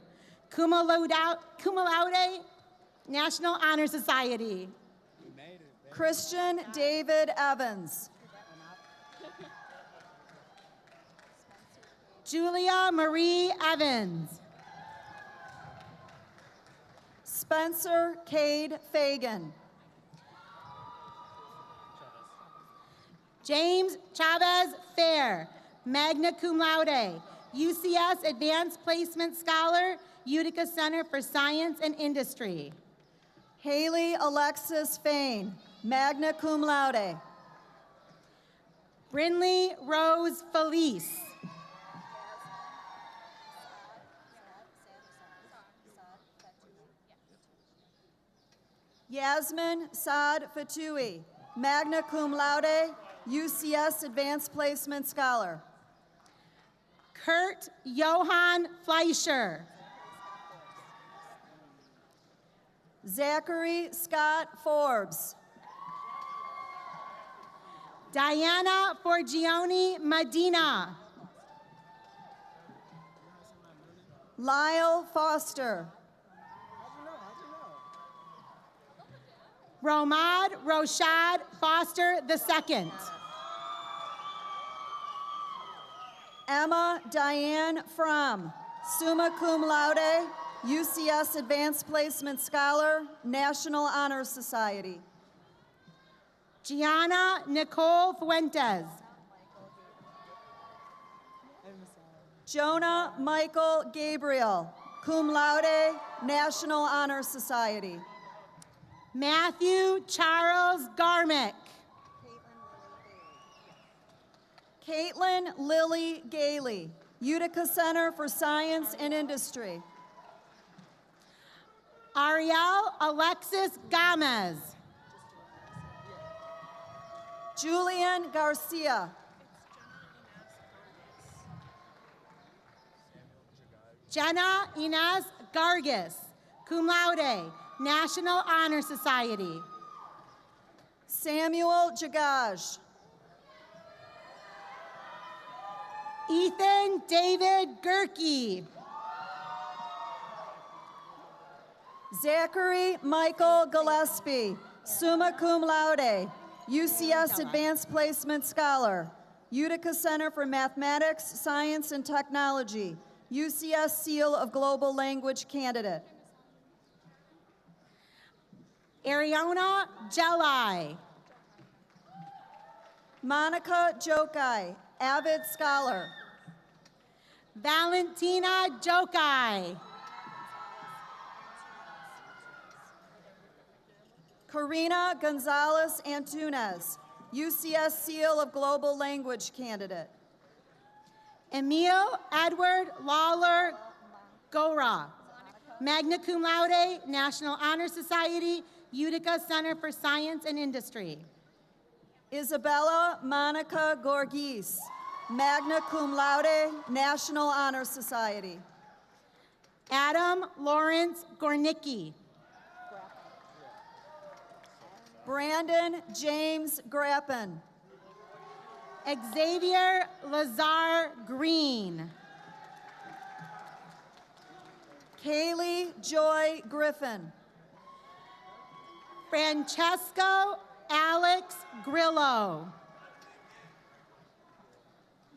cum laude, National Honor Society. Christian David Evans. Julia Marie Evans. Spencer Cade Fagan. James Chavez Fair, magna cum laude, UCS Advanced Placement Scholar, Utica Center for Science and Industry. Haley Alexis Fain, magna cum laude. Brinley Rose Felice. Yasmin Saad Fatui, magna cum laude, UCS Advanced Placement Scholar. Kurt Johann Fleischer. Zachary Scott Forbes. Diana Forgione Medina. Lyle Foster. Romad Roshad Foster II. Emma Diane Fromm, summa cum laude, UCS Advanced Placement Scholar, National Honor Society. Gianna Nicole Fuentes. Jonah Michael Gabriel, cum laude, National Honor Society. Matthew Charles Garmick. Caitlin Lily Gailey, Utica Center for Science and Industry. Ariel Alexis Gomez. Julian Garcia. Jenna Inez Gargis, cum laude, National Honor Society. Samuel Jagaj. Ethan David Gerke. Zachary Michael Gillespie, summa cum laude, UCS Advanced Placement Scholar, Utica Center for Mathematics, Science, and Technology, UCS Seal of Global Language Candidate. Ariana Jelai. Monica Jokai, avid scholar. Valentina Jokai. Karina Gonzalez Antunes, UCS Seal of Global Language Candidate. Emil Edward Lawler Gora, magna cum laude, National Honor Society, Utica Center for Science and Industry. Isabella Monica Gorgis, magna cum laude, National Honor Society. Adam Lawrence Gornicki. Brandon James Grappin. Xavier Lazar Green. Kaylee Joy Griffin. Francesco Alex Grillo.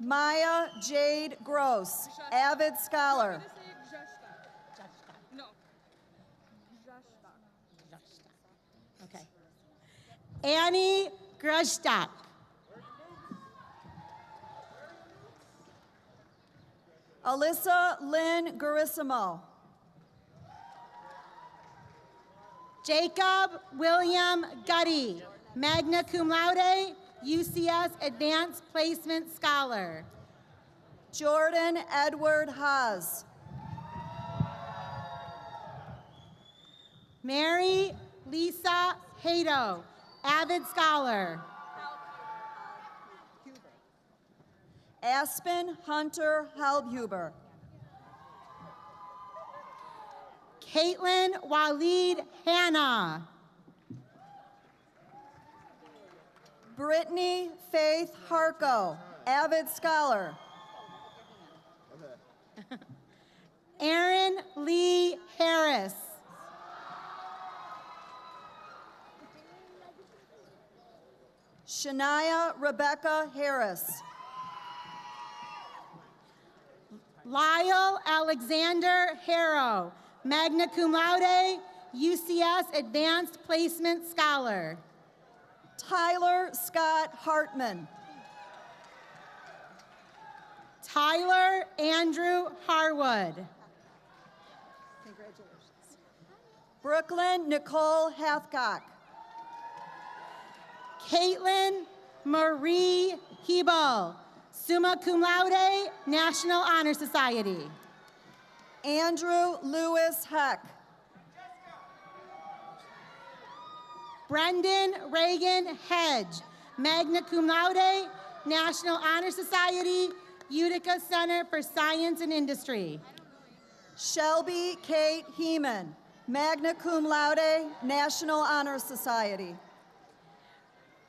Maya Jade Gross, avid scholar. Okay. Annie Grustak. Alyssa Lynn Garissimo. Jacob William Gutty, magna cum laude, UCS Advanced Placement Scholar. Jordan Edward Haas. Mary Lisa Hato, avid scholar. Aspen Hunter Halbhuber. Caitlin Walid Hanna. Brittany Faith Harko, avid scholar. Aaron Lee Harris. Shania Rebecca Harris. Lyle Alexander Harrow, magna cum laude, UCS Advanced Placement Scholar. Tyler Scott Hartman. Tyler Andrew Harwood. Congratulations. Brooklyn Nicole Hathcock. Caitlin Marie Hebel, summa cum laude, National Honor Society. Andrew Lewis Heck. Brendan Reagan Hedge, magna cum laude, National Honor Society, Utica Center for Science and Industry. Shelby Kate Heeman, magna cum laude, National Honor Society.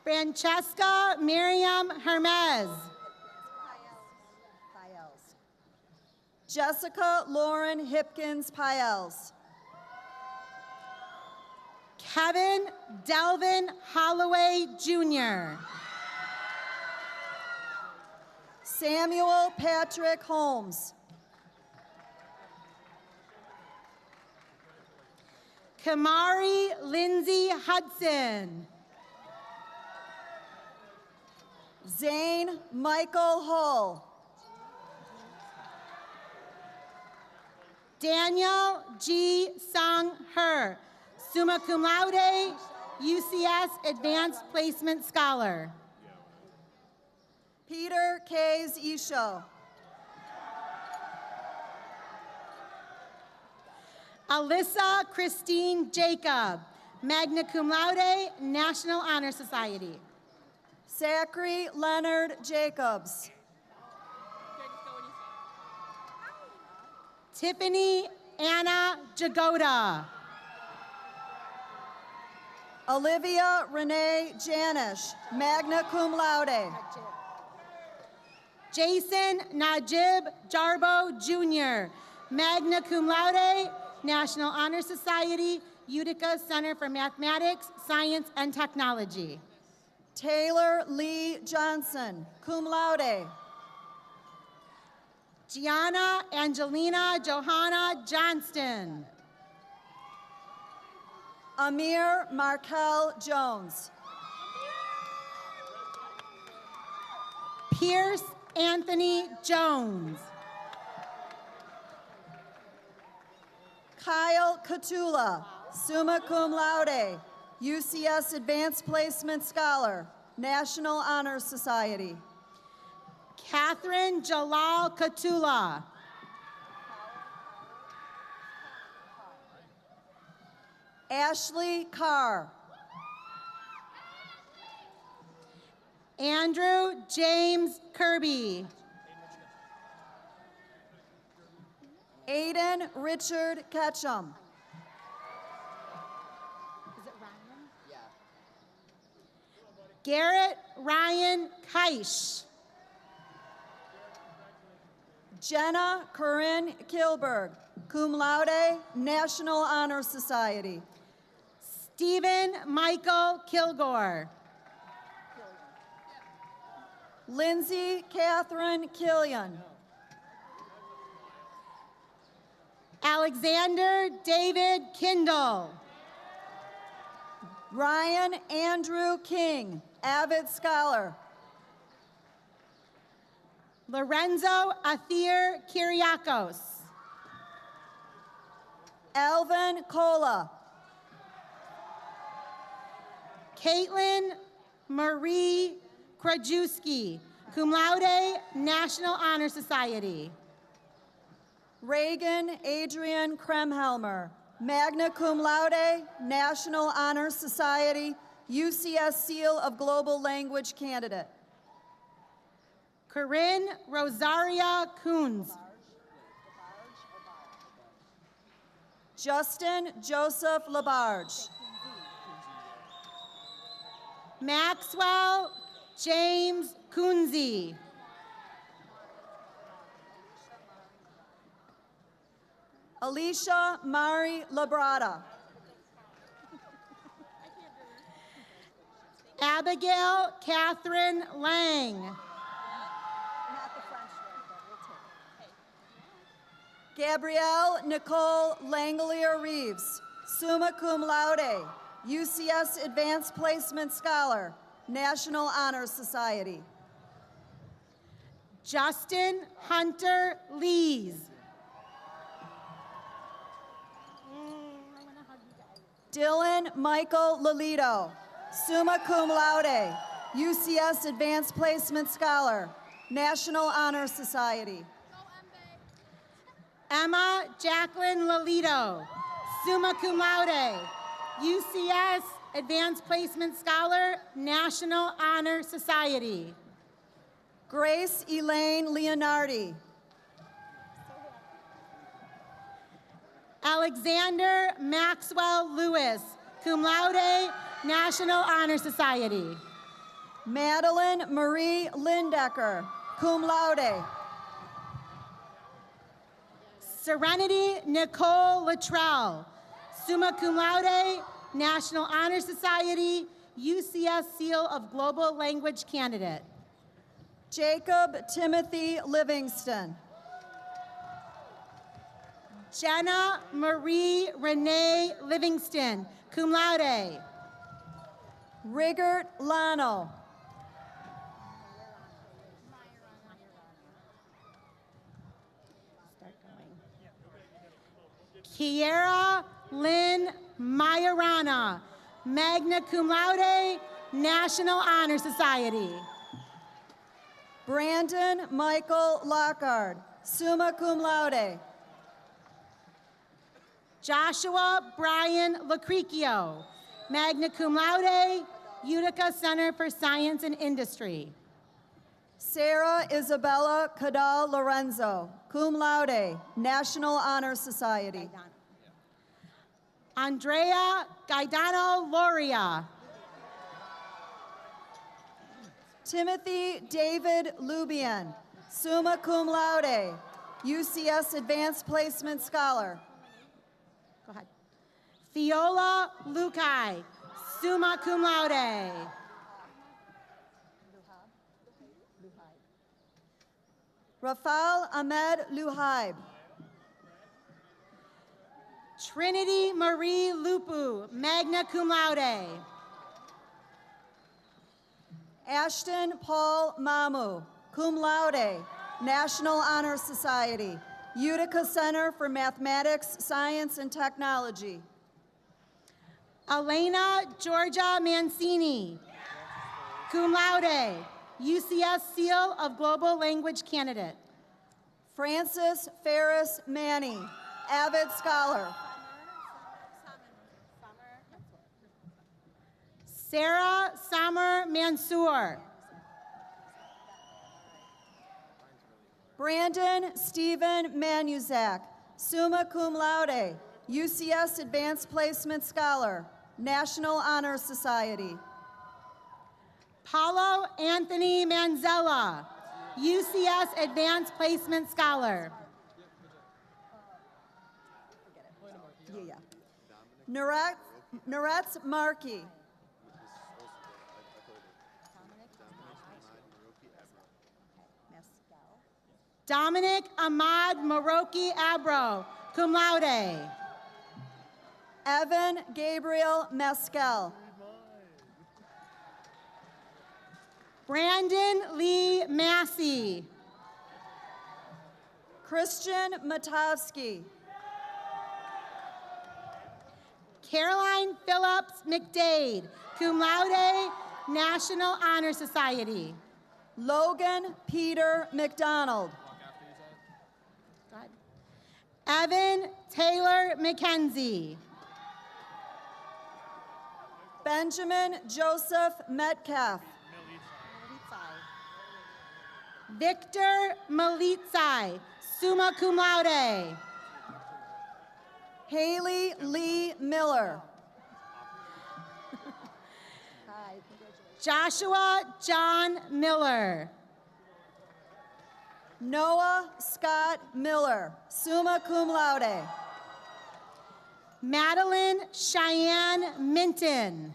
Francesca Miriam Hermes. Jessica Lauren Hipkins Piels. Kevin Delvin Holloway Jr. Samuel Patrick Holmes. Kamari Lindsay Hudson. Zane Michael Hull. Daniel G. Sung Her, summa cum laude, UCS Advanced Placement Scholar. Peter Kays Isho. Alyssa Christine Jacob, magna cum laude, National Honor Society. Zachary Leonard Jacobs. Tiffany Anna Jagoda. Olivia Renee Janish, magna cum laude. Jason Najib Jarbo Jr., magna cum laude, National Honor Society, Utica Center for Mathematics, Science, and Technology. Taylor Lee Johnson, cum laude. Gianna Angelina Johanna Johnston. Amir Markel Jones. Pierce Anthony Jones. Kyle Katula, summa cum laude, UCS Advanced Placement Scholar, National Honor Society. Catherine Jalal Katula. Ashley Carr. Andrew James Kirby. Aiden Richard Ketchum. Garrett Ryan Keish. Jenna Corinne Kilberg, cum laude, National Honor Society. Stephen Michael Kilgore. Lindsay Catherine Killian. Alexander David Kindle. Ryan Andrew King, avid scholar. Lorenzo Athir Kyriakos. Alvin Cola. Caitlin Marie Krajewski, cum laude, National Honor Society. Reagan Adrian Kremhelmer, magna cum laude, National Honor Society, UCS Seal of Global Language Candidate. Corinne Rosaria Coons. Justin Joseph Labarge. Maxwell James Kunze. Alicia Mari Labrada. Abigail Catherine Lang. Gabrielle Nicole Langolier Reeves, summa cum laude, UCS Advanced Placement Scholar, National Honor Society. Justin Hunter Lees. Dylan Michael Lolito, summa cum laude, UCS Advanced Placement Scholar, National Honor Society. Emma Jacqueline Lolito, summa cum laude, UCS Advanced Placement Scholar, National Honor Society. Grace Elaine Leonardi. Alexander Maxwell Lewis, cum laude, National Honor Society. Madeline Marie Lindecker, cum laude. Serenity Nicole Luttrell, summa cum laude, National Honor Society, UCS Seal of Global Language Candidate. Jacob Timothy Livingston. Jenna Marie Renee Livingston, cum laude. Rigert Lano. Kiera Lynn Majorana, magna cum laude, National Honor Society. Brandon Michael Lockard, summa cum laude. Joshua Brian Lacricchio, magna cum laude, Utica Center for Science and Industry. Sarah Isabella Cadal Lorenzo, cum laude, National Honor Society. Andrea Gaidano Loria. Timothy David Lubian, summa cum laude, UCS Advanced Placement Scholar. Go ahead. Fiola Lukai, summa cum laude. Rafal Ahmed Luhaib. Trinity Marie Lupu, magna cum laude. Ashton Paul Mamu, cum laude, National Honor Society, Utica Center for Mathematics, Science, and Technology. Elena Georgia Mancini, cum laude, UCS Seal of Global Language Candidate. Francis Ferris Manny, avid scholar. Sarah Samar Mansour. Brandon Stephen Manuzak, summa cum laude, UCS Advanced Placement Scholar, National Honor Society. Paulo Anthony Manzella, UCS Advanced Placement Scholar. Naretz Markey. Dominic Ahmad Maroki Abro, cum laude. Evan Gabriel Mescal. Brandon Lee Massey. Christian Matovsky. Caroline Phillips McDade, cum laude, National Honor Society. Logan Peter McDonald. Evan Taylor McKenzie. Benjamin Joseph Metcalf. Victor Malitsai, summa cum laude. Haley Lee Miller. Joshua John Miller. Noah Scott Miller, summa cum laude. Madeline Cheyenne Minton.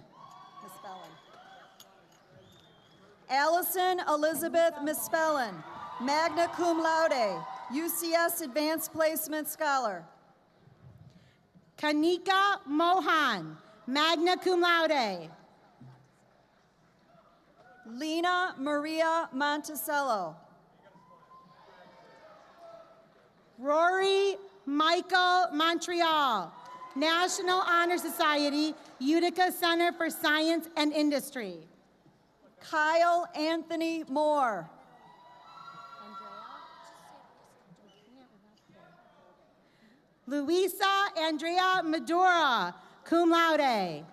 Allison Elizabeth Mispellin, magna cum laude, UCS Advanced Placement Scholar. Kanika Mohan, magna cum laude. Lena Maria Monticello. Rory Michael Montreal, National Honor Society, Utica Center for Science and Industry. Kyle Anthony Moore. Luisa Andrea Medora, cum laude.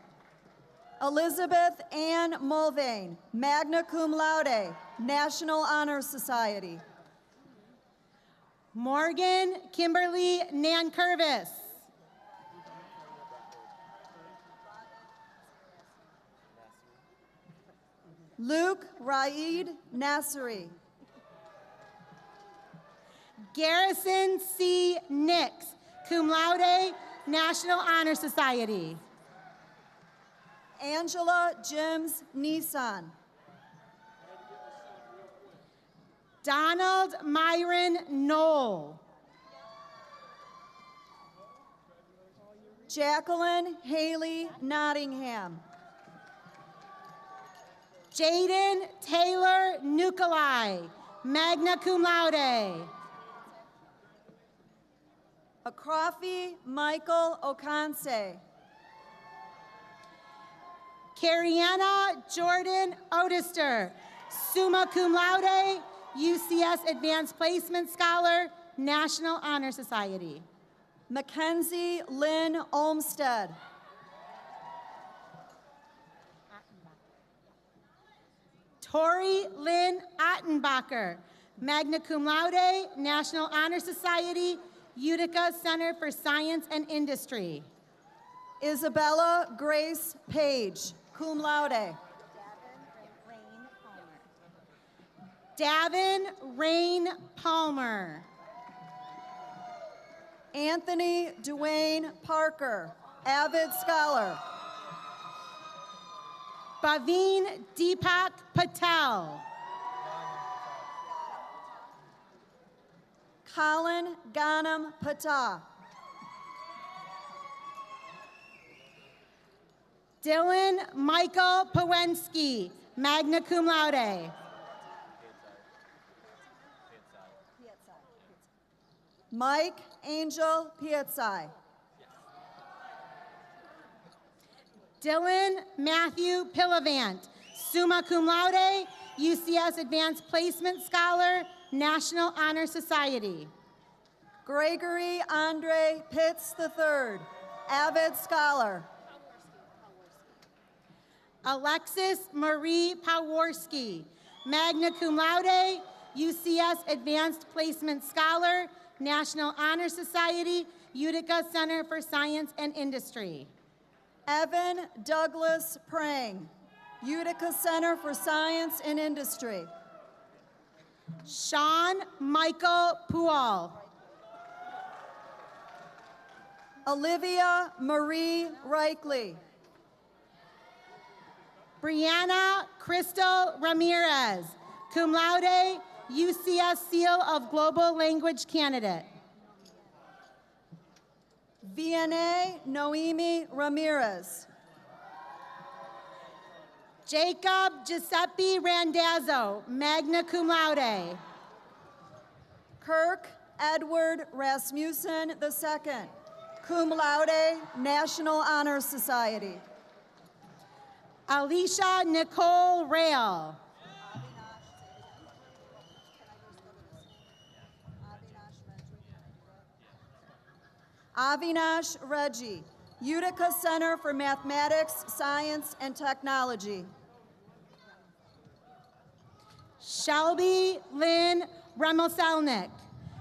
Elizabeth Ann Mulvane, magna cum laude, National Honor Society. Morgan Kimberly Nankervis. Luke Raid Nasseri. Garrison C. Nix, cum laude, National Honor Society. Angela Jims Nissan. Donald Myron Knoll. Jacqueline Haley Nottingham. Jaden Taylor Nikolai, magna cum laude. Akrafi Michael Okanse. Cariana Jordan Odister, summa cum laude, UCS Advanced Placement Scholar, National Honor Society. Mackenzie Lynn Olmsted. Tori Lynn Ottenbacher, magna cum laude, National Honor Society, Utica Center for Science and Industry. Isabella Grace Page, cum laude. Davin Rain Palmer. Anthony Duane Parker, avid scholar. Bhavin Deepak Patel. Colin Ghanem Patah. Dylan Michael Powensky, magna cum laude. Mike Angel Piazzai. Dylan Matthew Pillavant, summa cum laude, UCS Advanced Placement Scholar, National Honor Society. Gregory Andre Pitts III, avid scholar. Alexis Marie Paworski, magna cum laude, UCS Advanced Placement Scholar, National Honor Society, Utica Center for Science and Industry. Evan Douglas Prang, Utica Center for Science and Industry. Sean Michael Pual. Olivia Marie Reichley. Brianna Crystal Ramirez, cum laude, UCS Seal of Global Language Candidate. Vianney Noemi Ramirez. Jacob Giuseppe Randazzo, magna cum laude. Kirk Edward Rasmussen II, cum laude, National Honor Society. Alicia Nicole Rail. Avinash Reggie, Utica Center for Mathematics, Science, and Technology. Shelby Lynn Remoselnik,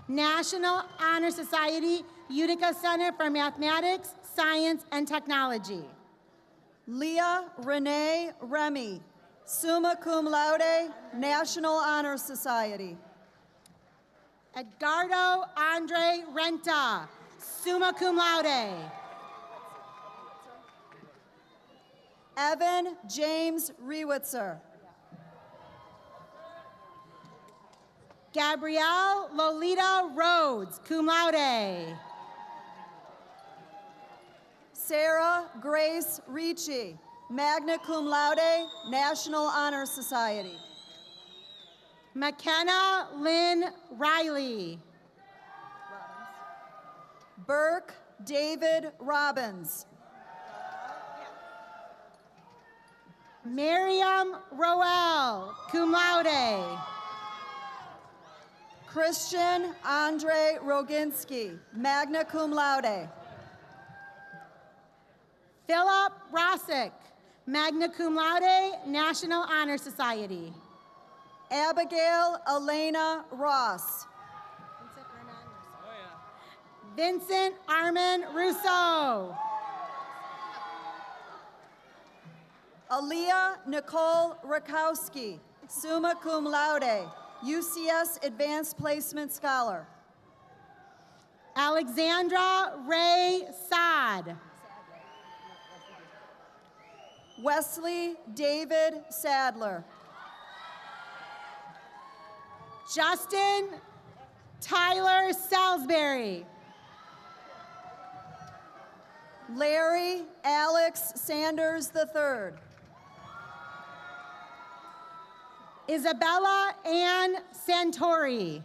National Honor Society, Utica Center for Mathematics, Science, and Technology. Leah Renee Remy, summa cum laude, National Honor Society. Edgardo Andre Renta, summa cum laude. Evan James Rewitzer. Gabrielle Lolita Rhodes, cum laude. Sarah Grace Ricci, magna cum laude, National Honor Society. McKenna Lynn Riley. Burke David Robbins. Miriam Roel, cum laude. Christian Andre Roginski, magna cum laude. Philip Rossick, magna cum laude, National Honor Society. Abigail Elena Ross. Vincent Armin Rousseau. Aaliyah Nicole Rakowski, summa cum laude, UCS Advanced Placement Scholar. Alexandra Ray Saad. Wesley David Sadler. Justin Tyler Salisbury. Larry Alex Sanders III. Isabella Ann Santori.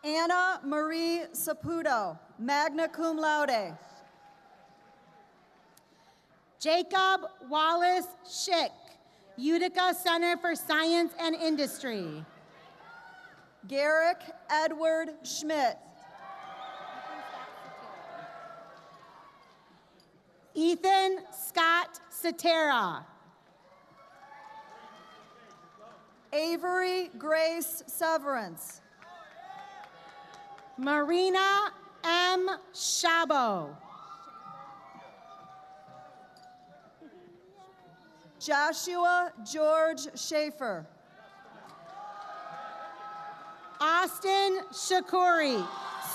Anna Marie Saputo, magna cum laude. Jacob Wallace Schick, Utica Center for Science and Industry. Garrick Edward Schmidt. Ethan Scott Satera. Avery Grace Severance. Marina M. Shabo. Joshua George Schaefer. Austin Shakuri,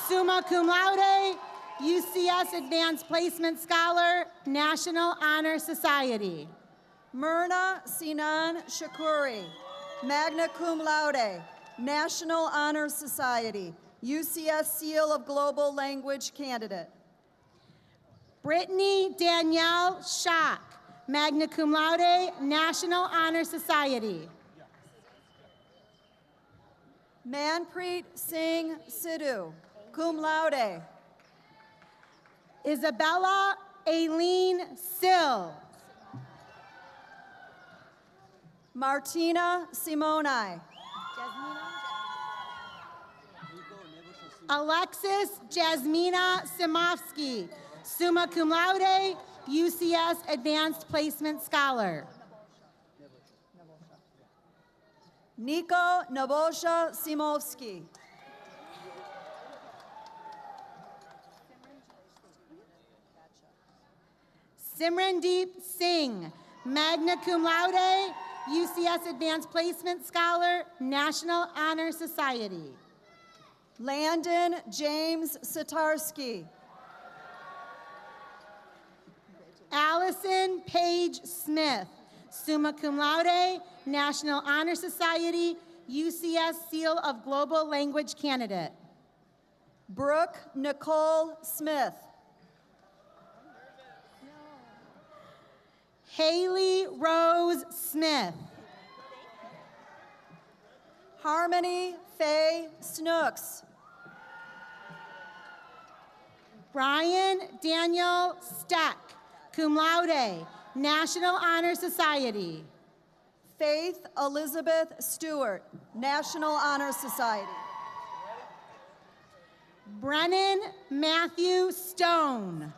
summa cum laude, UCS Advanced Placement Scholar, National Honor Society. Myrna Sinan Shakuri, magna cum laude, National Honor Society, UCS Seal of Global Language Candidate. Brittany Danielle Schock, magna cum laude, National Honor Society. Manpreet Singh Sidhu, cum laude. Isabella Aileen Sill. Martina Simoni. Alexis Jasmina Simovsky, summa cum laude, UCS Advanced Placement Scholar. Nico Nabosha Simovsky. Simrandeep Singh, magna cum laude, UCS Advanced Placement Scholar, National Honor Society. Landon James Satarsky. Allison Page Smith, summa cum laude, National Honor Society, UCS Seal of Global Language Candidate. Brooke Nicole Smith. Haley Rose Smith. Harmony Faye Snooks. Brian Daniel Steck, cum laude, National Honor Society. Faith Elizabeth Stewart, National Honor Society. Brennan Matthew Stone.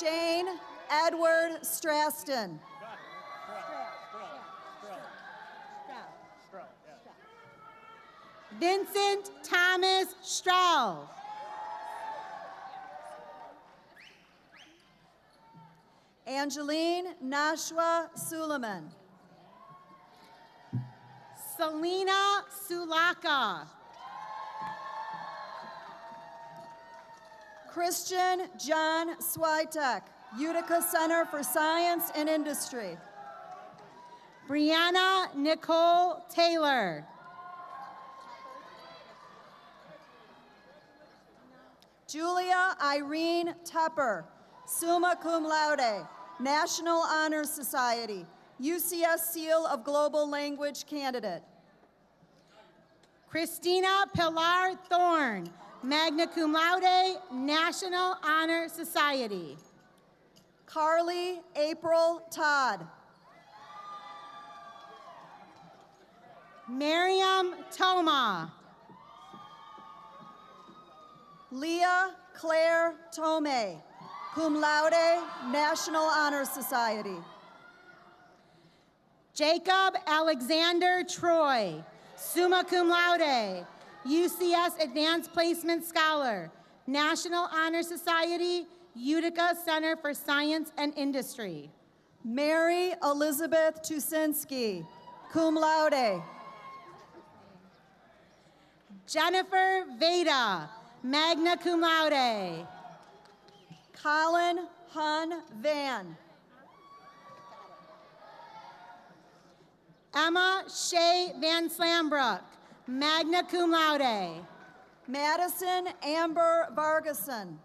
Shane Edward Straston. Vincent Thomas Strahl. Angeline Nashwa Suleiman. Selena Sulaka. Christian John Switek, Utica Center for Science and Industry. Brianna Nicole Taylor. Julia Irene Tepper, summa cum laude, National Honor Society, UCS Seal of Global Language Candidate. Christina Pilar Thorne, magna cum laude, National Honor Society. Carly April Todd. Miriam Toma. Leah Claire Tomei, cum laude, National Honor Society. Jacob Alexander Troy, summa cum laude, UCS Advanced Placement Scholar, National Honor Society, Utica Center for Science and Industry. Mary Elizabeth Tusinski, cum laude. Jennifer Veda, magna cum laude. Colin Hun Van. Emma Shea Van Slambrook, magna cum laude. Madison Amber Vargason.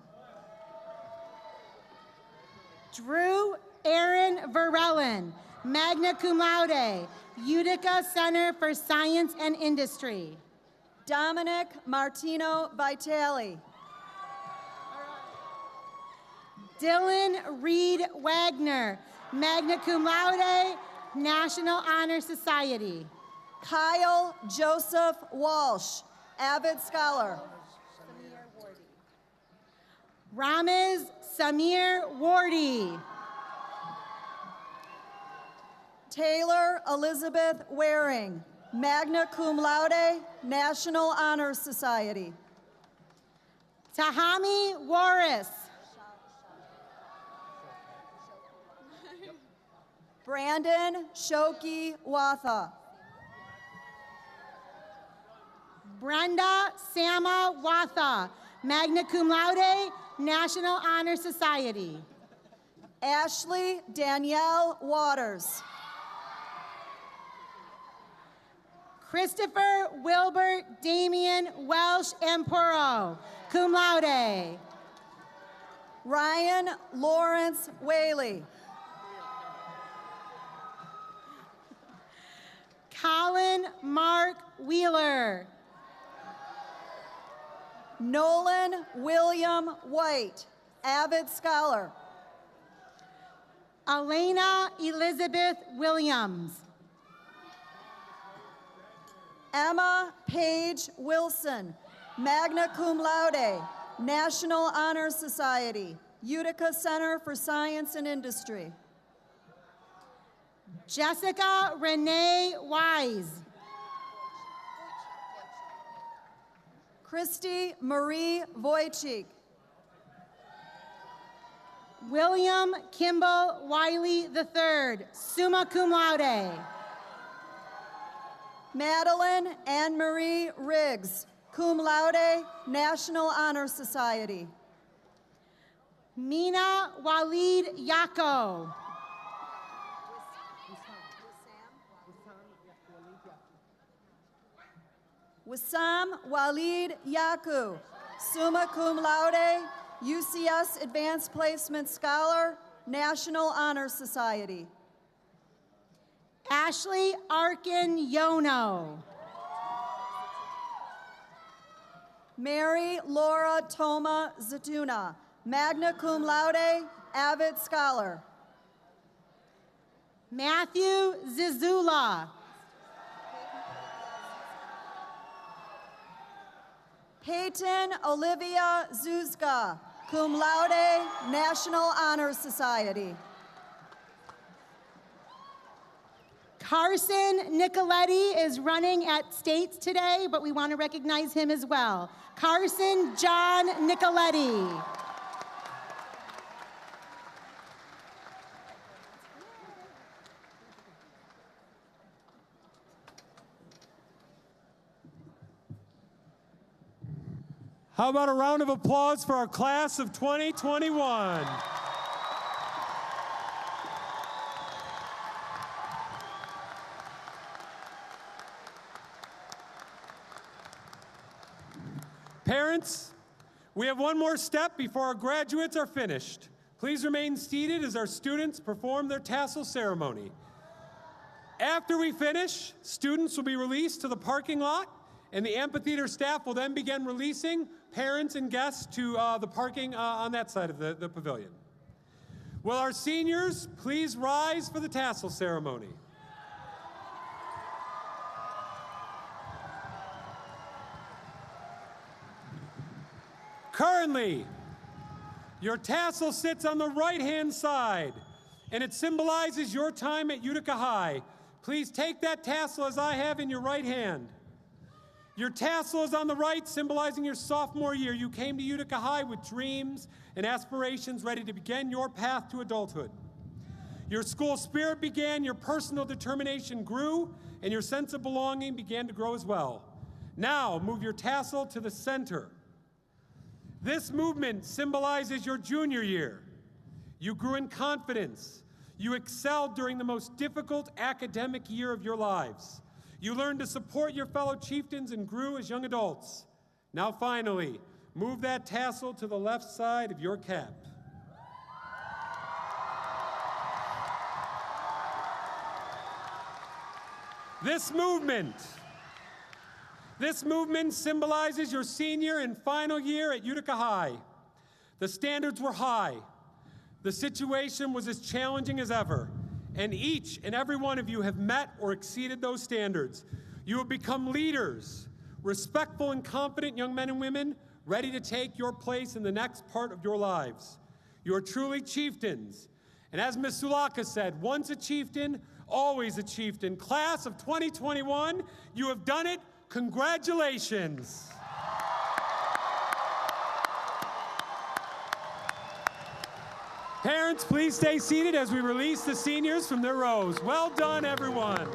Drew Aaron Verellen, magna cum laude, Utica Center for Science and Industry. Dominic Martino Vitale. Dylan Reed Wagner, magna cum laude, National Honor Society. Kyle Joseph Walsh, avid scholar. Ramiz Samir Wardy. Taylor Elizabeth Waring, magna cum laude, National Honor Society. Tahami Warris. Brandon Shoki Watha. Brenda Sama Watha, magna cum laude, National Honor Society. Ashley Danielle Waters. Christopher Wilbert Damian Welsh Ampuro, cum laude. Ryan Lawrence Whaley. Colin Mark Wheeler. Nolan William White, avid scholar. Elena Elizabeth Williams. Emma Page Wilson, magna cum laude, National Honor Society, Utica Center for Science and Industry. Jessica Renee Wise. Christy Marie Wojcik. William Kimball Wiley III, summa cum laude. Madeline Anne Marie Riggs, cum laude, National Honor Society. Mina Walid Yako. Wissam Walid Yaku, summa cum laude, UCS Advanced Placement Scholar, National Honor Society. Ashley Arkin Yono. Mary Laura Toma Zatuna, magna cum laude, avid scholar. Matthew Zizula. Peyton Olivia Zuzga, cum laude, National Honor Society. Carson Nicoletti is running at states today, but we want to recognize him as well. Carson John Nicoletti. How about a round of applause for our class of 2021? Parents, we have one more step before our graduates are finished. Please remain seated as our students perform their tassel ceremony. After we finish, students will be released to the parking lot, and the amphitheater staff will then begin releasing parents and guests to the parking on that side of the pavilion. Will our seniors please rise for the tassel ceremony? Currently, your tassel sits on the right-hand side, and it symbolizes your time at Utica High. Please take that tassel as I have in your right hand. Your tassel is on the right, symbolizing your sophomore year. You came to Utica High with dreams and aspirations ready to begin your path to adulthood. Your school spirit began, your personal determination grew, and your sense of belonging began to grow as well. Now, move your tassel to the center. This movement symbolizes your junior year. You grew in confidence. You excelled during the most difficult academic year of your lives. You learned to support your fellow chieftains and grew as young adults. Now finally, move that tassel to the left side of your cap. This movement symbolizes your senior and final year at Utica High. The standards were high. The situation was as challenging as ever, and each and every one of you have met or exceeded those standards. You have become leaders, respectful and confident young men and women, ready to take your place in the next part of your lives. You are truly chieftains. And as Ms. Sulaka said, once a chieftain, always a chieftain. Class of 2021, you have done it. Congratulations. Parents, please stay seated as we release the seniors from their rows. Well done, everyone.